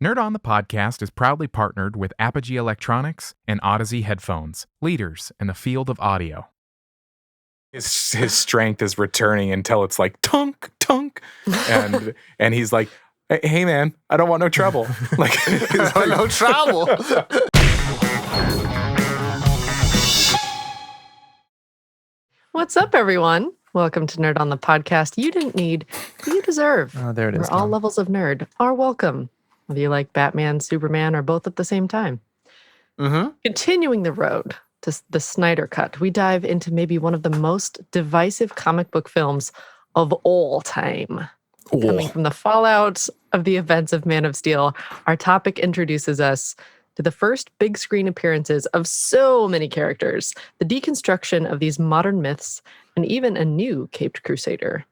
Nerd on the Podcast is proudly partnered with Apogee Electronics and Odyssey Headphones, leaders in the field of audio. His strength is returning until it's like tunk, tunk. And he's like, hey man, I don't want no trouble. Like, no trouble. What's up, everyone? Welcome to Nerd on the Podcast. You didn't need, you deserve. Oh, there it is. Where all levels of nerd are welcome. Whether you like Batman, Superman, or both at the same time. Mm-hmm. Continuing the road to the Snyder Cut, we dive into maybe one of the most divisive comic book films of all time. Oh. Coming from the fallout of the events of Man of Steel, our topic introduces us to the first big screen appearances of so many characters, the deconstruction of these modern myths, and even a new Caped Crusader.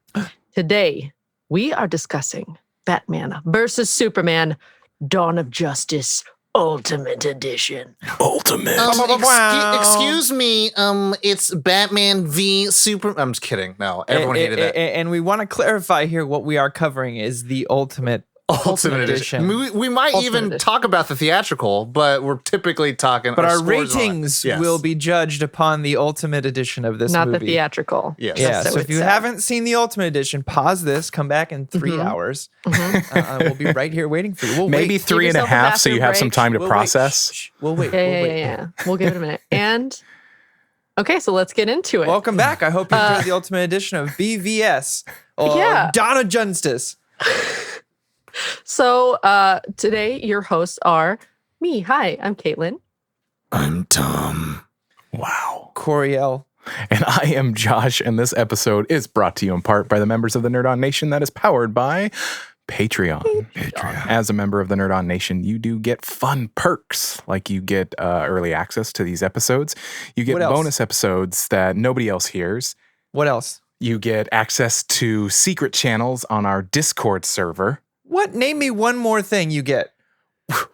Today, we are discussing Batman versus Superman, Dawn of Justice, Ultimate Edition. Ultimate. Excuse me. It's Batman v Super. I'm just kidding. No, everyone hated that. And we want to clarify here what we are covering is the Ultimate Edition. We might even talk about the theatrical, but we're typically talking. But our ratings will be judged upon the Ultimate Edition of this movie. Not the theatrical. Yes. Yeah, so if you haven't seen the Ultimate Edition, pause this, come back in 3 hours. We'll be right here waiting for you. We'll Maybe wait. 3.5 so you have some time to process. Shh, we'll wait. Yeah. We'll give it a minute. And, okay, so let's get into it. Welcome back. I hope you enjoyed the Ultimate Edition of BVS. Yeah. Dawn of Justice. So today your hosts are me. Hi, I'm Caitlin. I'm Tom. Wow. Coriel. And I am Josh, and this episode is brought to you in part by the members of the Nerd On Nation that is powered by Patreon. As a member of the Nerd On Nation, you do get fun perks, like you get early access to these episodes. You get bonus episodes that nobody else hears. What else? You get access to secret channels on our Discord server. What? Name me one more thing you get.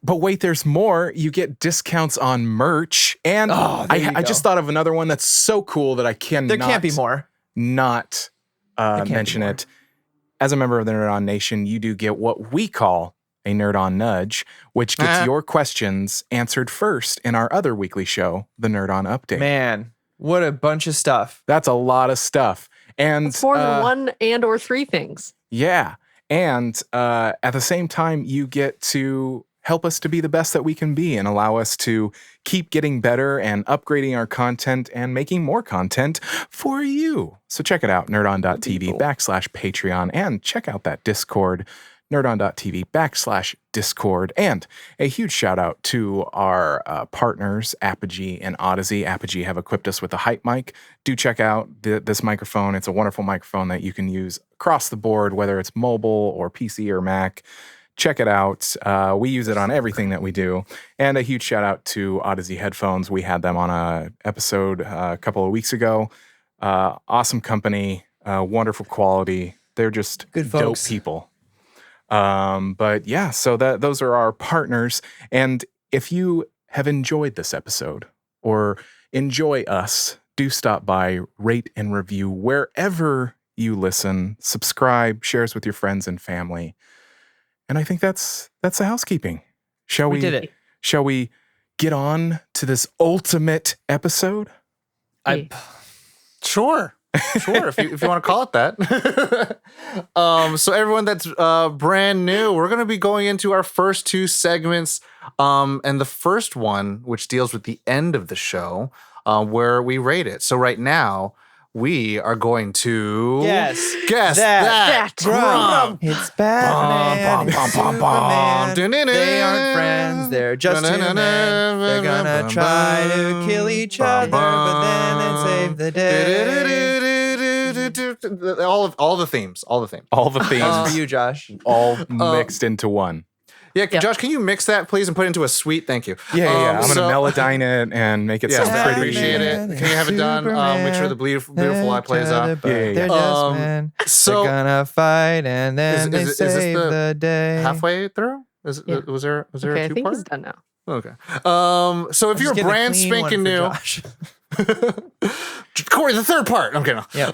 But wait, there's more. You get discounts on merch. And I just thought of another one that's so cool that I cannot. There can't be more. Not mention it. As a member of the Nerd On Nation, you do get what we call a Nerd On Nudge, which gets your questions answered first in our other weekly show, the Nerd On Update. Man, what a bunch of stuff. That's a lot of stuff. And it's more than one and or three things. Yeah. And at the same time, you get to help us to be the best that we can be and allow us to keep getting better and upgrading our content and making more content for you. So check it out, nerdon.tv/Patreon, and check out that Discord, nerdon.tv/Discord. And a huge shout out to our partners, Apogee and Odyssey. Apogee have equipped us with a hype mic. Do check out this microphone. It's a wonderful microphone that you can use across the board, whether it's mobile or PC or Mac. Check it out. We use it on everything that we do. And a huge shout out to Odyssey Headphones. We had them on a episode a couple of weeks ago. Awesome company, wonderful quality. They're just good folks. Dope people. But yeah, so those are our partners. And if you have enjoyed this episode or enjoy us, do stop by, rate and review wherever you listen, subscribe, share us with your friends and family. And I think that's the housekeeping. We did it. Shall we get on to this ultimate episode? Sure, if you want to call it that. So everyone that's brand new, we're going to be going into our first two segments. And the first one, which deals with the end of the show, where we rate it. So right now, we are going to guess that drum. It's Batman. They aren't friends. They're just two men. They're gonna try to kill each other, but then they save the day. All the themes. For you, Josh. All mixed into one. Yeah, Josh, can you mix that, please, and put it into a suite? Thank you. Yeah. I'm going to melodyne it and make it sound pretty. Appreciate it. Can you have it done? Make sure the beautiful eye plays out. They're just men. So they're gonna fight, and then they save the day. Halfway through? Was there a I think two-part? he's done now. Okay. So if you're brand spanking new, Corey, the third part. I'm kidding. Yeah.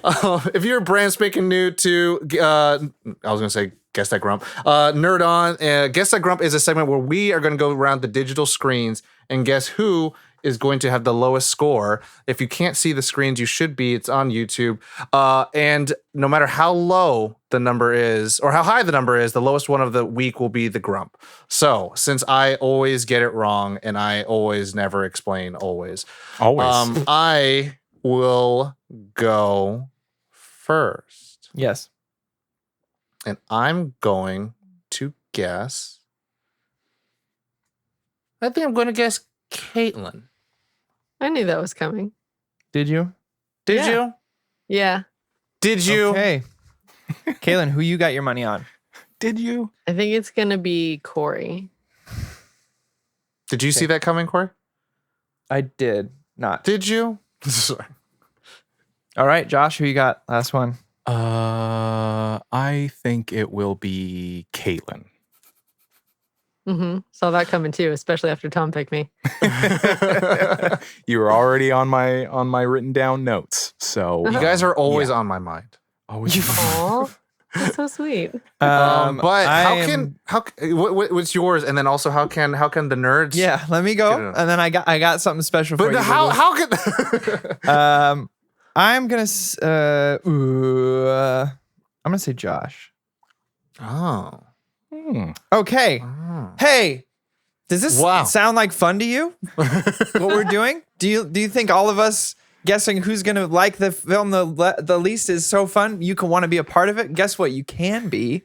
If you're brand spanking new to, I was gonna say Guess That Grump. Nerd On. Guess That Grump is a segment where we are going to go around the digital screens and guess who is going to have the lowest score. If you can't see the screens, you should be. It's on YouTube. And no matter how low the number is or how high the number is, the lowest one of the week will be the Grump. So since I always get it wrong and I always never explain always, I will go first. Yes. And I'm going to guess. I think I'm going to guess Caitlin. I knew that was coming. Did you? Did you? Yeah. Did you? Okay. Kaylin, who you got your money on? Did you? I think it's going to be Corey. Did you see that coming, Corey? I did not. Did you? Sorry. All right, Josh, who you got? Last one. I think it will be Caitlin. Saw that coming too, especially after Tom picked me. You were already on my written down notes, so You guys are always on my mind. always. Aw, that's so sweet. But what's yours? And then also how can the nerds? Yeah, let me go. Yeah. And then I got something special for But you. how can? I'm gonna I'm gonna say Josh. Oh. Okay. Hey, does this Wow. sound like fun to you? What we're doing? Do you think all of us guessing who's gonna like the film the least is so fun? You can want to be a part of it. Guess what? You can be.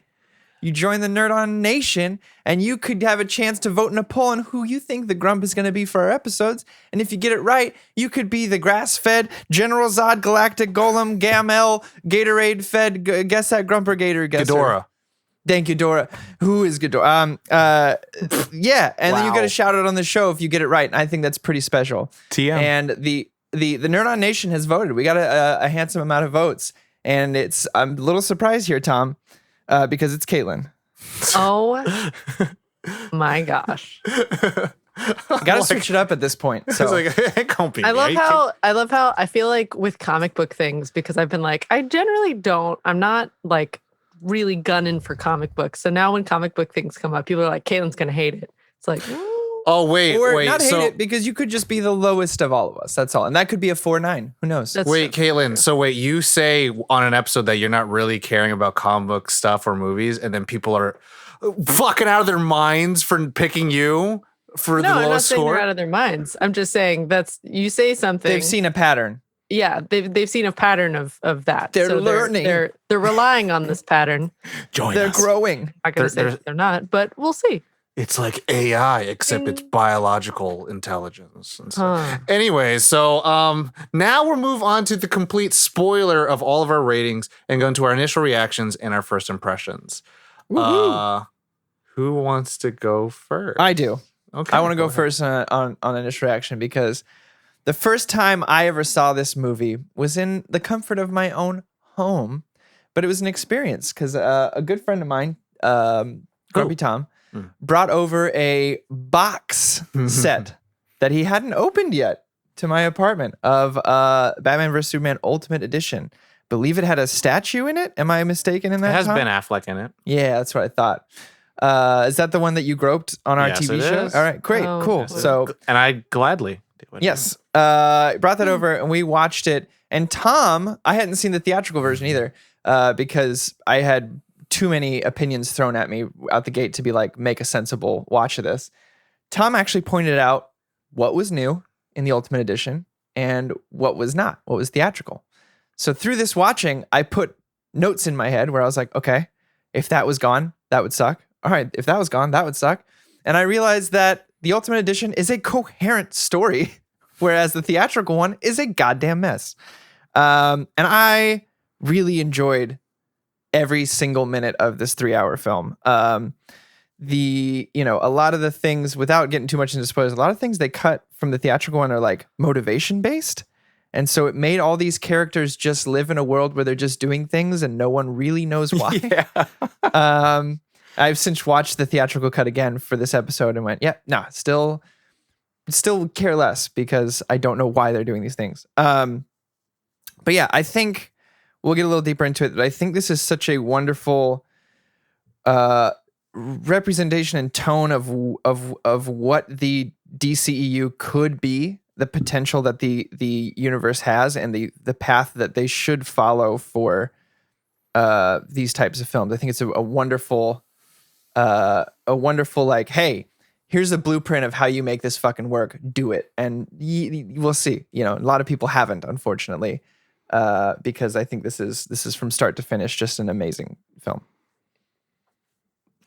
You join the Nerd On Nation, and you could have a chance to vote in a poll on who you think the Grump is going to be for our episodes. And if you get it right, you could be the grass-fed General Zod Galactic Golem Gamel Gatorade-fed. Guess that Grumper Gator guesser. Ghidorah. Thank you, Dora. Who is Ghidorah? Yeah, and then you get a shout out on the show if you get it right. And I think that's pretty special. TM. And the Nerd On Nation has voted. We got a handsome amount of votes, and I'm a little surprised here, Tom. Because it's Caitlin. Oh my gosh. Got to switch it up at this point. So. It's like, it can't be I love me. how I feel like with comic book things, because I've been like, I'm not like really gunning for comic books. So now when comic book things come up, people are like, Caitlin's going to hate it. It's like, Oh, wait. Or not hate so, it because you could just be the lowest of all of us. That's all. And that could be a 4-9. Who knows? That's wait, true. Caitlin. So wait, you say on an episode that you're not really caring about comic book stuff or movies, and then people are fucking out of their minds for picking you for the No, I'm not lowest saying score? they're out of their minds. I'm just saying you say something. They've seen a pattern. Yeah, they've seen a pattern of that. They're So learning. They're relying on this pattern. They're growing. I'm not going to say that they're not, but we'll see. It's like AI, except it's biological intelligence. And so. Huh. Anyway, so now we'll move on to the complete spoiler of all of our ratings and go into our initial reactions and our first impressions. Who wants to go first? I do. Okay, I want to go ahead. first on initial reaction because the first time I ever saw this movie was in the comfort of my own home, but it was an experience because a good friend of mine, Grumpy Tom, brought over a box set that he hadn't opened yet to my apartment of Batman vs. Superman Ultimate Edition. Believe it had a statue in it. Am I mistaken in that? It has Tom? Ben Affleck in it. Yeah, that's what I thought. Is that the one that you groped on our Yes, TV it show? is. All right, great, Oh, cool. yes, it So And I gladly do it. yes, brought that over and we watched it. And Tom, I hadn't seen the theatrical version either because I had too many opinions thrown at me out the gate to be like, make a sensible watch of this. Tom actually pointed out what was new in the Ultimate Edition and what was not, what was theatrical. So through this watching, I put notes in my head where I was like, okay, if that was gone, that would suck. All right, if that was gone, that would suck. And I realized that the Ultimate Edition is a coherent story, whereas the theatrical one is a goddamn mess. And I really enjoyed every single minute of this 3-hour film. A lot of the things, without getting too much into spoilers, a lot of things they cut from the theatrical one are like motivation based. And so it made all these characters just live in a world where they're just doing things and no one really knows why. Yeah. I've since watched the theatrical cut again for this episode and went, still care less because I don't know why they're doing these things. But yeah, I think we'll get a little deeper into it. But I think this is such a wonderful representation and tone of what the DCEU could be, the potential that the universe has, and the path that they should follow for these types of films. I think it's a wonderful like, hey, here's a blueprint of how you make this fucking work. Do it, and we'll see. You know, a lot of people haven't, unfortunately, because I think this is from start to finish just an amazing film.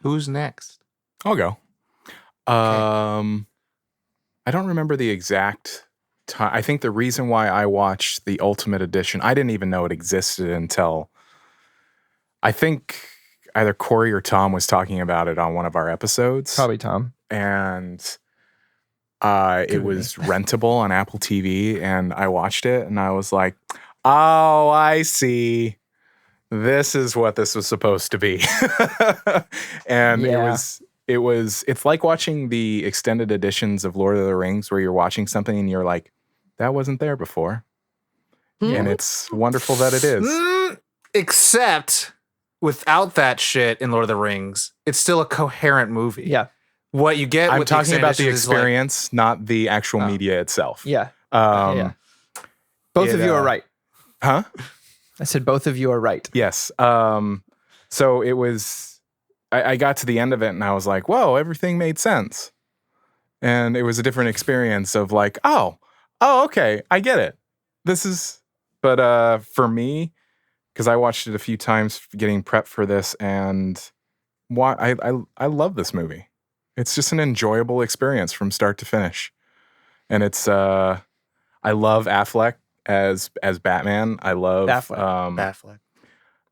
Who's next? I'll go. I don't remember the exact time. I think the reason why I watched the Ultimate Edition, I didn't even know it existed until I think either Corey or Tom was talking about it on one of our episodes. Probably Tom. And it was rentable on Apple TV, and I watched it, and I was like, oh, I see. This is what this was supposed to be. And it's like watching the extended editions of Lord of the Rings where you're watching something and you're like, that wasn't there before. And it's wonderful that it is. Except without that shit in Lord of the Rings, it's still a coherent movie. Yeah. What you get I'm with talking about the editions is like- experience, not the actual media itself. Yeah. Yeah. Both of you are right. Huh? I said both of you are right. Yes. So it was, I got to the end of it and I was like, whoa, everything made sense. And it was a different experience of like, oh, okay, I get it. But for me, because I watched it a few times getting prepped for this, and I love this movie. It's just an enjoyable experience from start to finish. And it's, I love Affleck as Batman. I love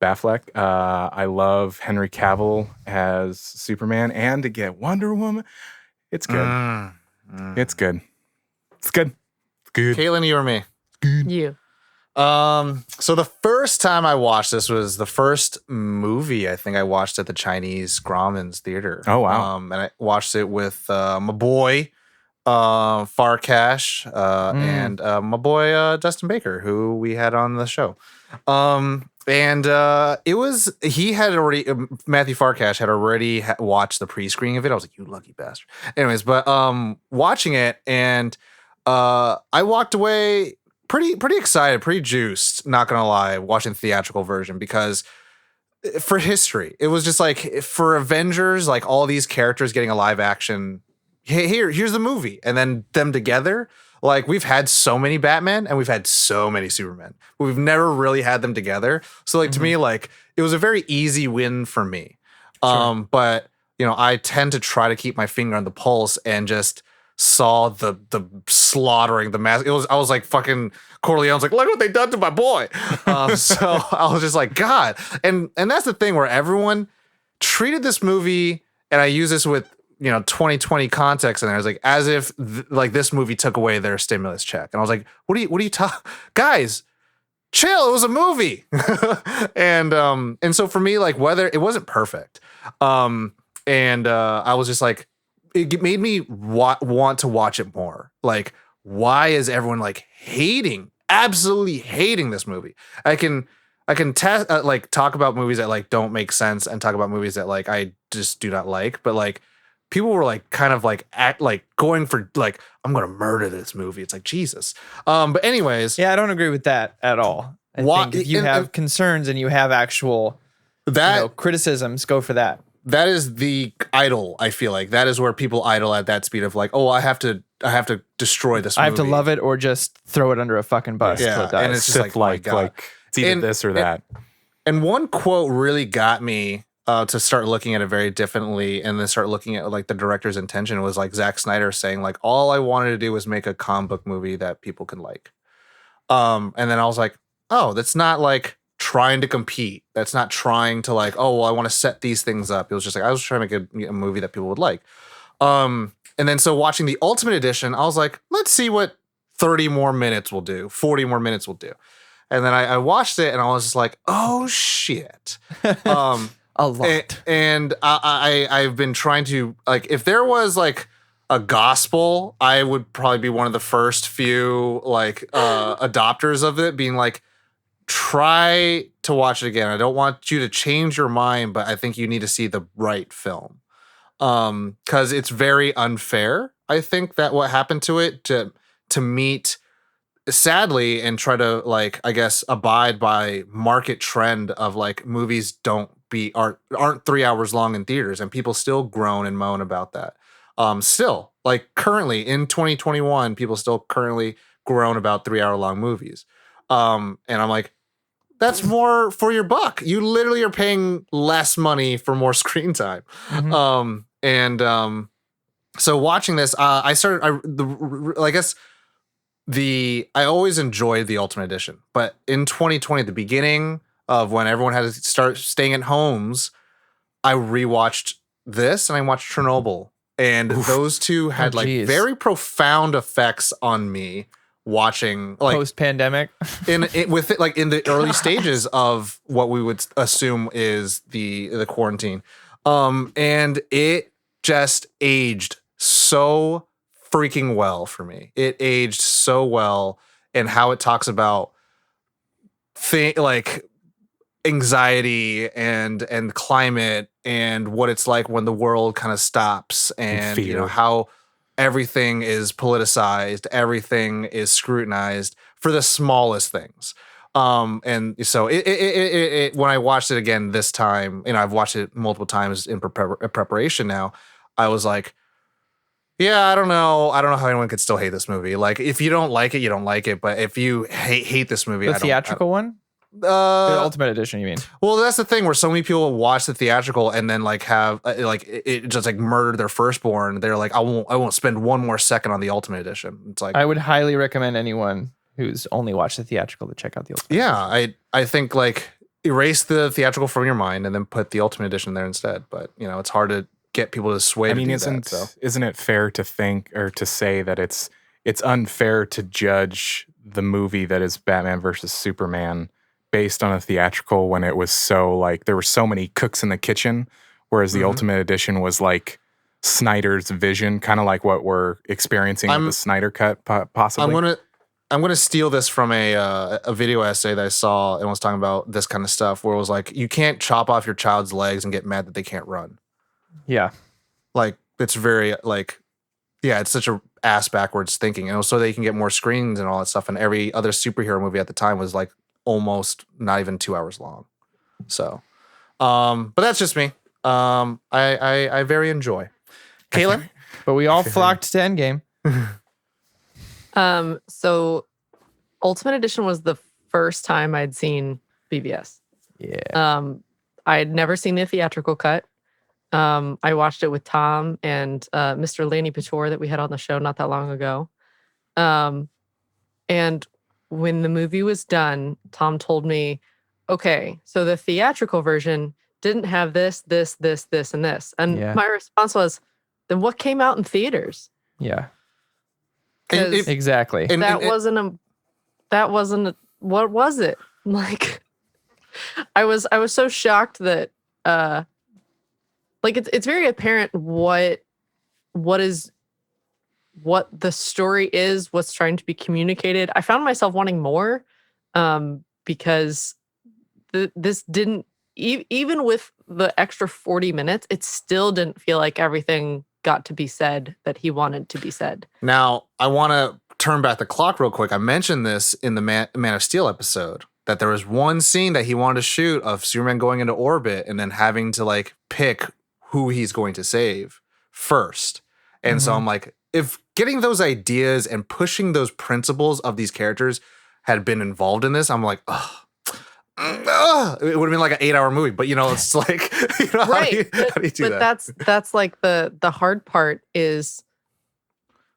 Batfleck. I love Henry Cavill as Superman, and to get Wonder Woman. It's good. It's good. It's good. It's good. Caitlin, you or me? You. So the first time I watched this was the first movie I think I watched at the Chinese Grauman's Theater. Oh, wow. And I watched it with my boy Farkash and my boy Dustin Baker, who we had on the show. And it was, he had already, Matthew Farkash had already watched the pre-screening of it. I was like, you lucky bastard. Anyways, but watching it, and I walked away pretty excited, pretty juiced, not gonna lie, watching the theatrical version, because for history, it was just like, for Avengers, like all these characters getting a live action, here's the movie, and then them together. Like, we've had so many Batman and we've had so many Superman, but we've never really had them together. So like, to me, like, it was a very easy win for me. Sure. But you know, I tend to try to keep my finger on the pulse, and just saw the slaughtering, the mass. I was like fucking Corleone's like, look what they done to my boy. So I was just like, God. And that's the thing, where everyone treated this movie, and I use this with, you know, 2020 context, and I was like, as if like this movie took away their stimulus check. And I was like, what are you talking, guys, chill, it was a movie. And so for me, like, whether it wasn't perfect, I was just like, it made me want to watch it more. Like, why is everyone like absolutely hating this movie? I can like talk about movies that like don't make sense, and talk about movies that like I just do not like, but like people were like kind of like going for like, I'm gonna murder this movie. It's like, Jesus. But anyways, yeah, I don't agree with that at all. I think if you have concerns and you have actual criticisms, go for that. That is the idol. I feel like that is where people idle at that speed of like, oh, I have to destroy this movie. I have to love it or just throw it under a fucking bus. Yeah, and it's just like it's either this or that. And one quote really got me to start looking at it very differently, and then start looking at like the director's intention. Was like Zack Snyder saying like, all I wanted to do was make a comic book movie that people can like. And then I was like, oh, that's not like trying to compete. That's not trying to like, oh, well, I want to set these things up. It was just like, I was trying to make a movie that people would like. And then so watching the Ultimate Edition, I was like, let's see what 30 more minutes will do, 40 more minutes will do. And then I watched it, and I was just like, oh shit. A lot. And I've been trying to, like, if there was like a gospel, I would probably be one of the first few like adopters of it, being like, try to watch it again. I don't want you to change your mind, but I think you need to see the right film. Because it's very unfair. I think that what happened to it to meet, sadly, and try to like, I guess, abide by market trend of like movies aren't 3 hours long in theaters, and people still groan and moan about that. Still, like currently in 2021, people still currently groan about 3 hour long movies. And I'm like, that's more for your buck. You literally are paying less money for more screen time. So watching this, I always enjoyed the Ultimate Edition, but in 2020, at the beginning of when everyone had to start staying at homes, I rewatched this and I watched Chernobyl, and those two had very profound effects on me. Watching like post-pandemic in the early stages of what we would assume is the quarantine, and it just aged so freaking well for me. It aged so well, and how it talks about like anxiety and climate and what it's like when the world kind of stops, and you know how everything is politicized, everything is scrutinized for the smallest things. And so it when I watched it again this time, you know, I've watched it multiple times in preparation now, I was like, yeah, I don't know how anyone could still hate this movie. Like, if you don't like it, you don't like it. But if you hate this movie, the theatrical one, the Ultimate Edition, you mean? Well, that's the thing where so many people watch the theatrical and then like have like it just like murdered their firstborn. They're like, I won't spend one more second on the Ultimate Edition. It's like, I would highly recommend anyone who's only watched the theatrical to check out the Ultimate. Yeah, I think like erase the theatrical from your mind and then put the Ultimate Edition there instead. But you know, it's hard to get people to sway. I mean, isn't it fair to think or to say that it's unfair to judge the movie that is Batman versus Superman based on a theatrical when it was so like there were so many cooks in the kitchen, whereas the Ultimate Edition was like Snyder's vision, kind of like what we're experiencing with the Snyder cut, possibly. I'm gonna steal this from a video essay that I saw and was talking about this kind of stuff, where it was like, you can't chop off your child's legs and get mad that they can't run. Yeah, like it's very like, yeah, it's such a ass backwards thinking, and so they can get more screens and all that stuff. And every other superhero movie at the time was like almost not even 2 hours long. So, but that's just me. I very enjoy. Caitlin, but we all flocked to Endgame. So Ultimate Edition was the first time I'd seen BVS. Yeah. I'd never seen the theatrical cut. I watched it with Tom and Mr. Lanny Pator that we had on the show not that long ago. And when the movie was done, Tom told me, okay, so the theatrical version didn't have this, and this. And my response was, then what came out in theaters? Yeah. Exactly. What was it? Like, I was so shocked that like it's very apparent what the story is, what's trying to be communicated. I found myself wanting more because this didn't even with the extra 40 minutes, it still didn't feel like everything got to be said that he wanted to be said. Now, I want to turn back the clock real quick. I mentioned this in the Man of Steel episode, that there was one scene that he wanted to shoot of Superman going into orbit and then having to like pick who he's going to save first. And so I'm like, if getting those ideas and pushing those principles of these characters had been involved in this, I'm like, it would have been like an 8-hour movie. But you know, it's like, you know, right. how do you do that? That's like the hard part is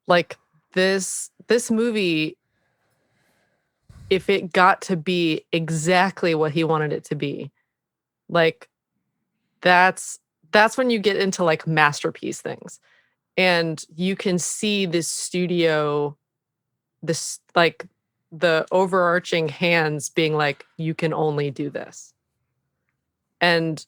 like this movie, if it got to be exactly what he wanted it to be, like that's when you get into like masterpiece things. And you can see this studio, this like the overarching hands being like, you can only do this. And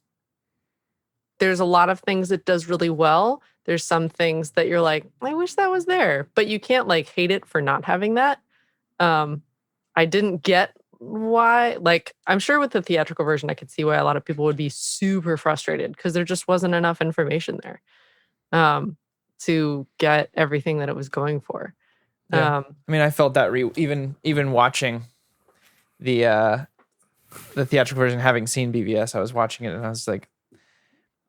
there's a lot of things it does really well. There's some things that you're like, I wish that was there, but you can't like hate it for not having that. I didn't get why, like, I'm sure with the theatrical version, I could see why a lot of people would be super frustrated because there just wasn't enough information there to get everything that it was going for. Yeah. I mean, I felt that even watching the theatrical version, having seen BVS, I was watching it and I was like,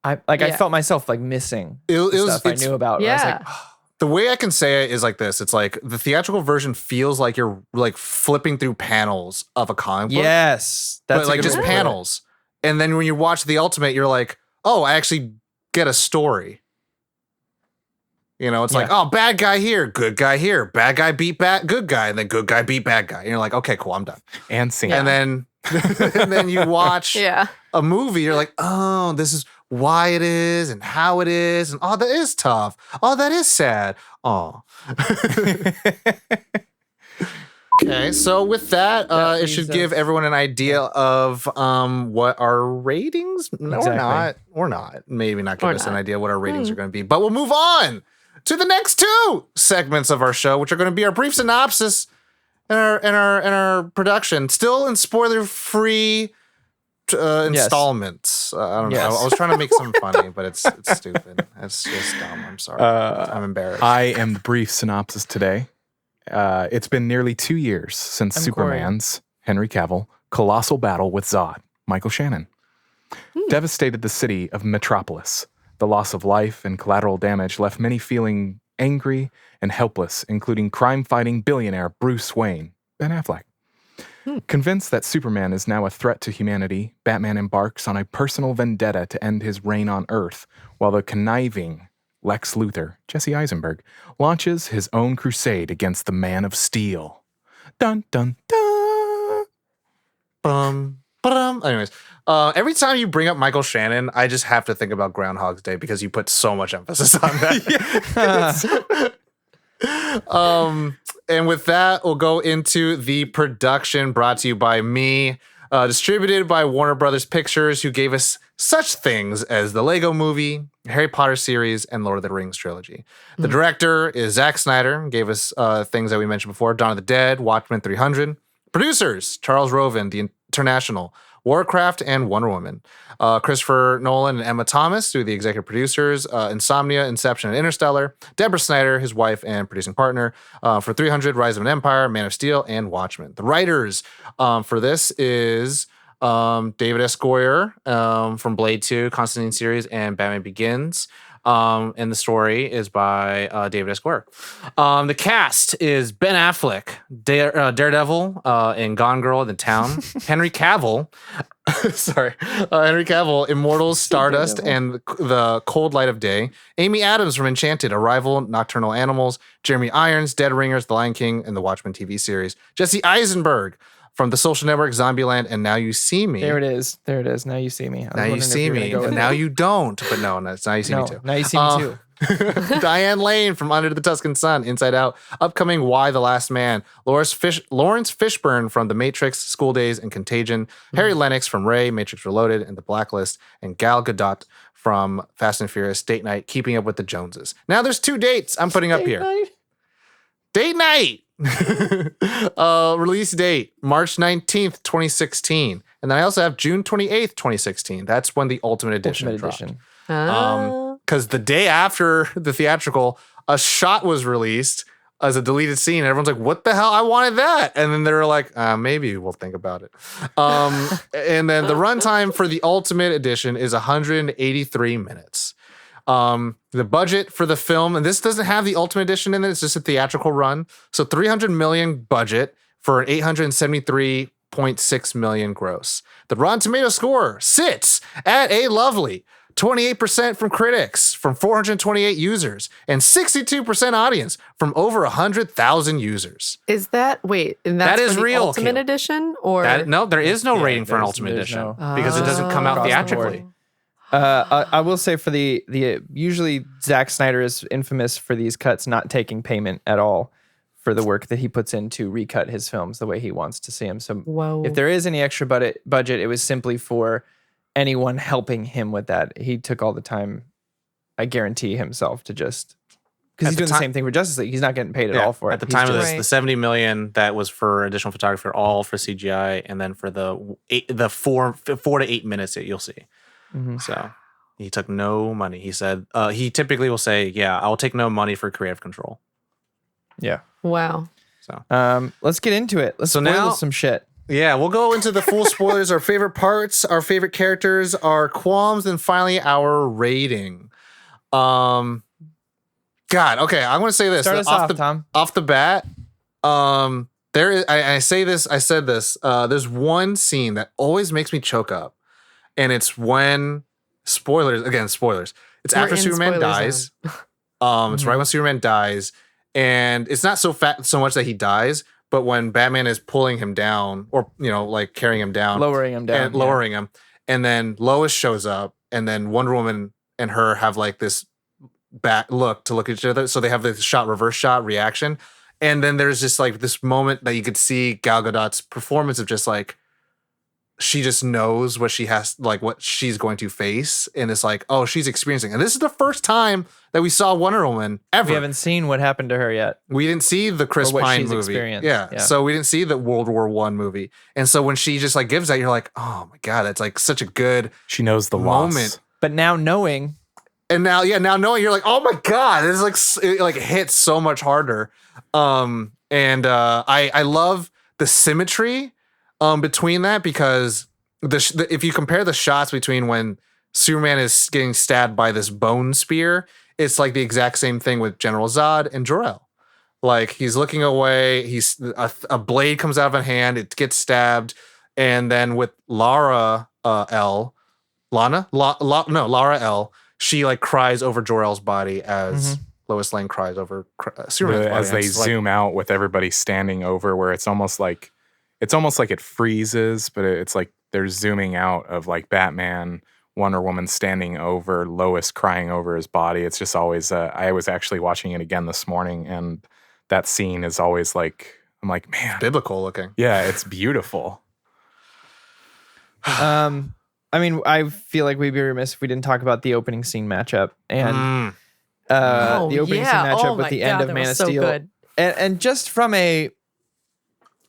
I felt myself like missing stuff I knew about. Yeah. I was like, The way I can say it is like this. It's like the theatrical version feels like you're like flipping through panels of a comic book. yes, that's But a like good just way to put it. panels. And then when you watch the Ultimate, you're like, oh, I actually get a story. You know, it's like, oh, bad guy here, good guy here, bad guy beat good guy, and then good guy beat bad guy. And you're like, okay, cool, I'm done. And scene. And then and then you watch Yeah. a movie, you're like, oh, this is why it is and how it is, and oh, that is tough. Oh, that is sad. Oh. Okay, so with that, it should leaves give us- everyone an idea of what our ratings. No, Exactly. we're not. Maybe not give Or us an not. idea what our ratings are going to be, but we'll move on to the next two segments of our show, which are going to be our brief synopsis and our production, still in spoiler-free installments. I don't know. Yes. I was trying to make something funny, but it's stupid. It's just dumb. I'm sorry. I'm embarrassed. I am the brief synopsis today. It's been nearly 2 years since I'm Superman's Henry Cavill colossal battle with Zod, Michael Shannon, devastated the city of Metropolis. The loss of life and collateral damage left many feeling angry and helpless, including crime-fighting billionaire Bruce Wayne, Ben Affleck. Convinced that Superman is now a threat to humanity, Batman embarks on a personal vendetta to end his reign on Earth, while the conniving Lex Luthor, Jesse Eisenberg, launches his own crusade against the Man of Steel. Dun dun dun. Anyways, every time you bring up Michael Shannon, I just have to think about Groundhog's Day because you put so much emphasis on that. And with that, we'll go into the production brought to you by me, distributed by Warner Brothers Pictures, who gave us such things as the Lego Movie, Harry Potter series, and Lord of the Rings trilogy. The director is Zack Snyder, gave us things that we mentioned before, Dawn of the Dead, Watchmen 300. Producers, Charles Roven, The International, Warcraft, and Wonder Woman. Christopher Nolan and Emma Thomas do the executive producers. Insomnia, Inception, and Interstellar. Deborah Snyder, his wife and producing partner. For 300, Rise of an Empire, Man of Steel, and Watchmen. The writers for this is David S. Goyer from Blade 2, Constantine series, and Batman Begins. And the story is by David S. Goyer. The cast is Ben Affleck, Daredevil, in Gone Girl in the Town. Henry Cavill, Henry Cavill, Immortals, Stardust, and the Cold Light of Day. Amy Adams from Enchanted, Arrival, Nocturnal Animals. Jeremy Irons, Dead Ringers, The Lion King, and the Watchmen TV series. Jesse Eisenberg from The Social Network, Zombieland, and Now You See Me. There it is. Now you see me. Now you see me, and now you don't. But no, it's Now You See Me too. Now you see me too. Diane Lane from Under the Tuscan Sun, Inside Out, upcoming Why the Last Man. Lawrence Fishburne from The Matrix, School Days, and Contagion. Harry Lennox from Ray, Matrix Reloaded, and The Blacklist. And Gal Gadot from Fast and Furious, Date Night, Keeping Up with the Joneses. Now there's 2 dates I'm putting up here. Date Night! Release date, March 19th, 2016. And then I also have June 28th, 2016. That's when the Ultimate Edition dropped. Because the day after the theatrical, a shot was released as a deleted scene. And everyone's like, what the hell? I wanted that. And then they were like, maybe we'll think about it. And then the runtime for the Ultimate Edition is 183 minutes. The budget for the film, and this doesn't have the Ultimate Edition in it, it's just a theatrical run. So 300 million budget for an 873.6 million gross. The Rotten Tomato score sits at a lovely 28% from critics, from 428 users, and 62% audience from over 100,000 users. Is that wait? And that's That is for the real, Ultimate Caleb. Edition, or No, there is no Yeah, rating for an there's- Ultimate there's Edition no- because it doesn't come out Across the theatrically. I will say for the usually Zack Snyder is infamous for these cuts not taking payment at all for the work that he puts in to recut his films the way he wants to see them. So Whoa. if there is any extra budget, it was simply for anyone helping him with that. He took all the time, I guarantee himself, to just because At he's the doing the same thing for Justice League. He's not getting paid at all for it. At the He's time of just- this, Right. the 70 million that was for additional photography, all for CGI, and then for the 4 to 8 minutes that you'll see. Mhm. So he took no money. He said he typically will say, "Yeah, I'll take no money for creative control." Yeah. Wow. So Let's get into it. Let's So spoil now- some shit. yeah, we'll go into the full spoilers, our favorite parts, our favorite characters, our qualms, and finally our rating. God, okay, I'm gonna say this Start us off, Tom. off the bat. There is, I said this. There's one scene that always makes me choke up, and it's when spoilers. It's We're after in Superman spoiler dies. It's right when Superman dies, and it's not so much that he dies, but when Batman is pulling him down, or like carrying him down, Lowering him down. and lowering him, and then Lois shows up, and then Wonder Woman and her have like this back look at each other, so they have this reverse shot reaction, and then there's just like this moment that you could see Gal Gadot's performance of just like she just knows what she has, like what she's going to face, and it's like, oh, she's experiencing, and this is the first time that we saw Wonder Woman ever. We haven't seen what happened to her yet. We didn't see the Chris Or what Pine she's movie. experienced. Yeah. Yeah. So we didn't see the World War One movie. And so when she just like gives that, you're like, oh my God, that's like such a good She knows the loss. moment. But now knowing, And now knowing, you're like, oh my God, it's like it like hits so much harder. I love the symmetry between that, because if you compare the shots between when Superman is getting stabbed by this bone spear, it's like the exact same thing with General Zod and Jor-El. Like he's looking away, he's a blade comes out of a hand, it gets stabbed, and then with Lara L, she like cries over Jor-El's body as Lois Lane cries over Superman's body. As they It's like- zoom out with everybody standing over, where it's almost like it freezes, but it's like they're zooming out of like Batman, Wonder Woman standing over Lois, crying over his body. It's just always. I was actually watching it again this morning, and that scene is always like, I'm like, man, biblical looking. yeah, it's beautiful. I mean, I feel like we'd be remiss if we didn't talk about the opening scene matchup and Oh, the opening scene yeah. matchup Oh with my the God, end of that Man was of so Steel. good. And just from a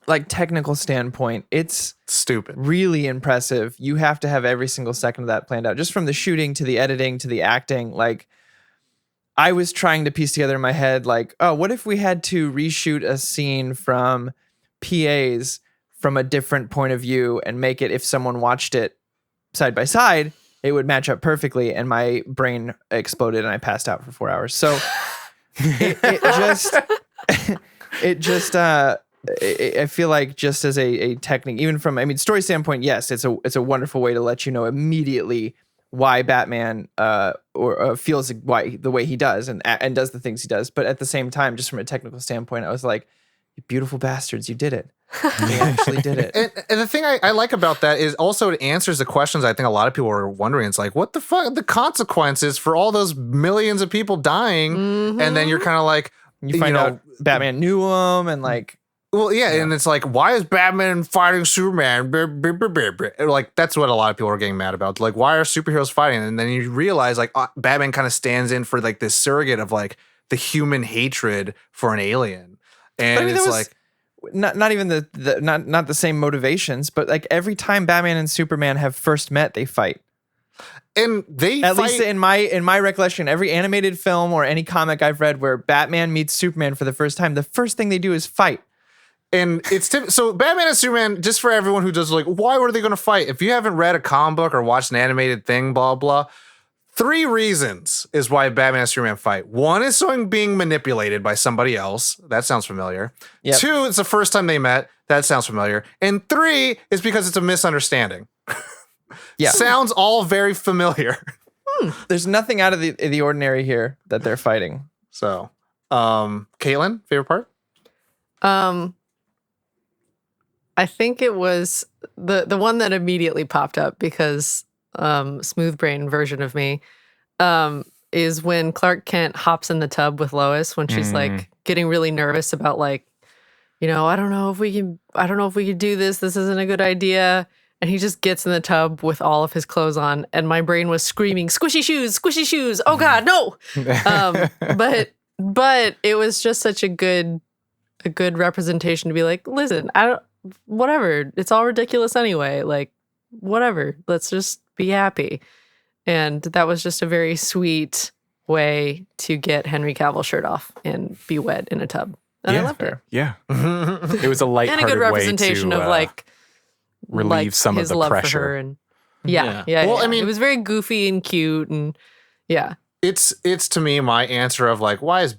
like technical standpoint, it's Stupid. really impressive. You have to have every single second of that planned out, just from the shooting to the editing to the acting. Like, I was trying to piece together in my head, like, oh, what if we had to reshoot a scene from PAs from a different point of view and make it, if someone watched it side by side, it would match up perfectly. And my brain exploded and I passed out for 4 hours. So I feel like just as a technique, even from, I mean, story standpoint, yes, it's a wonderful way to let you know immediately why Batman feels the way he does and does the things he does. But at the same time, just from a technical standpoint, I was like, you beautiful bastards, you did it. You actually did it. And the thing I like about that is also it answers the questions I think a lot of people are wondering. It's like, what the fuck are the consequences for all those millions of people dying? And then you're kind of like, You find out Batman knew him and like, well, yeah, and it's like, why is Batman fighting Superman? Like, that's what a lot of people are getting mad about. Like, why are superheroes fighting? And then you realize, like, Batman kind of stands in for like this surrogate of like the human hatred for an alien, and I mean, it's that was like, not even not the same motivations, but like every time Batman and Superman have first met, they fight. and they At fight, least in my recollection, every animated film or any comic I've read where Batman meets Superman for the first time, the first thing they do is fight. and it's so Batman and Superman. Just for everyone who does like, why were they going to fight? If you haven't read a comic book or watched an animated thing, blah blah. 3 reasons is why Batman and Superman fight. 1 is someone being manipulated by somebody else. That sounds familiar. Yep. 2, it's the first time they met. That sounds familiar. And 3 is because it's a misunderstanding. Yeah. Sounds all very familiar. There's nothing out of the ordinary here that they're fighting. So, Caitlin, favorite part? I think it was the one that immediately popped up because smooth brain version of me is when Clark Kent hops in the tub with Lois when she's like getting really nervous about like, I don't know if we can do this. This isn't a good idea. And he just gets in the tub with all of his clothes on, and my brain was screaming, "Squishy shoes! Squishy shoes! Oh God, no!" But But it was just such a good representation to be like, listen, whatever. It's all ridiculous anyway. Like, whatever. Let's just be happy. And that was just a very sweet way to get Henry Cavill shirt off and be wet in a tub. And I loved it. Yeah. It was a And lighthearted a good representation way to of like relieve some of his the love pressure. for her. And Yeah. yeah. Well, I mean- it was very goofy and cute, and yeah. It's to me my answer of like, why is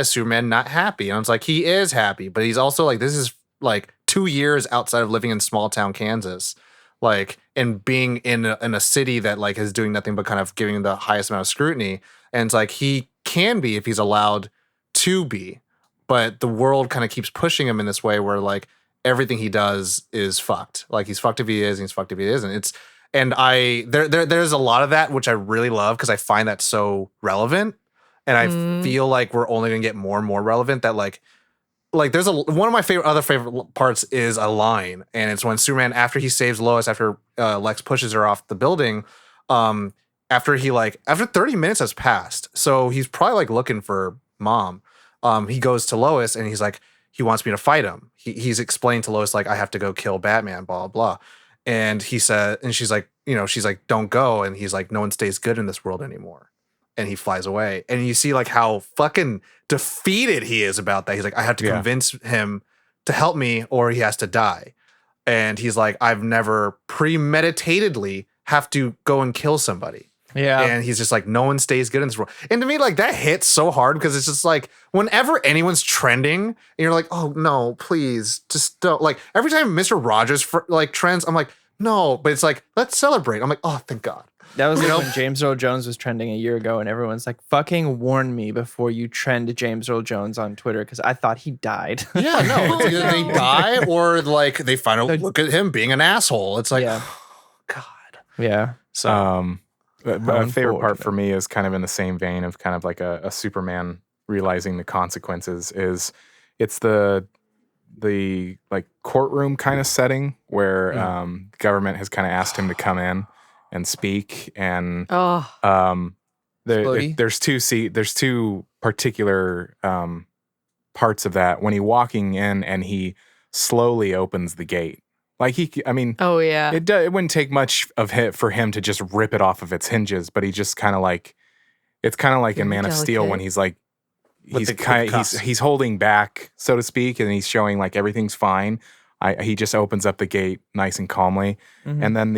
Superman not happy? And it's like, he is happy, but he's also like, this is like 2 years outside of living in small town Kansas, like, and being in a city that like is doing nothing but kind of giving the highest amount of scrutiny. And it's like, he can be if he's allowed to be, but the world kind of keeps pushing him in this way where like everything he does is fucked. Like, he's fucked if he is, and he's fucked if he isn't. There's a lot of that, which I really love because I find that so relevant. And I feel like we're only gonna get more and more relevant. That like there's one of my favorite parts is a line, and it's when Superman, after he saves Lois, after Lex pushes her off the building, after 30 minutes has passed, so he's probably like looking for mom. He goes to Lois and he's like, he wants me to fight him. He's explained to Lois like, I have to go kill Batman, blah blah. And he said, and she's like, don't go. And he's like, no one stays good in this world anymore. And he flies away. And you see like how fucking defeated he is about that. He's like, I have to convince him to help me or he has to die. And he's like, I've never premeditatedly have to go and kill somebody. Yeah. And he's just like, no one stays good in this world. And to me, like, that hits so hard because it's just like, whenever anyone's trending and you're like, oh no, please just don't. Like, every time Mr. Rogers trends, I'm like, no, but it's like, let's celebrate. I'm like, oh, thank God. That was like when James Earl Jones was trending a year ago, and everyone's like, fucking warn me before you trend James Earl Jones on Twitter because I thought he died. Yeah, no. It's either they die or like they finally look at him being an asshole. It's like, oh, God. Yeah. So, a favorite part for me is kind of in the same vein of kind of like a Superman realizing the consequences. It's the like courtroom kind of setting where government has kind of asked him to come in and speak, and there's two particular parts of that when he walking in and he slowly opens the gate. Like oh yeah, it wouldn't take much for him to just rip it off of its hinges, but he just kind of like, it's kind of like in Man of Steel when he's like, he's holding back, so to speak, and he's showing like everything's fine. He just opens up the gate nice and calmly, and then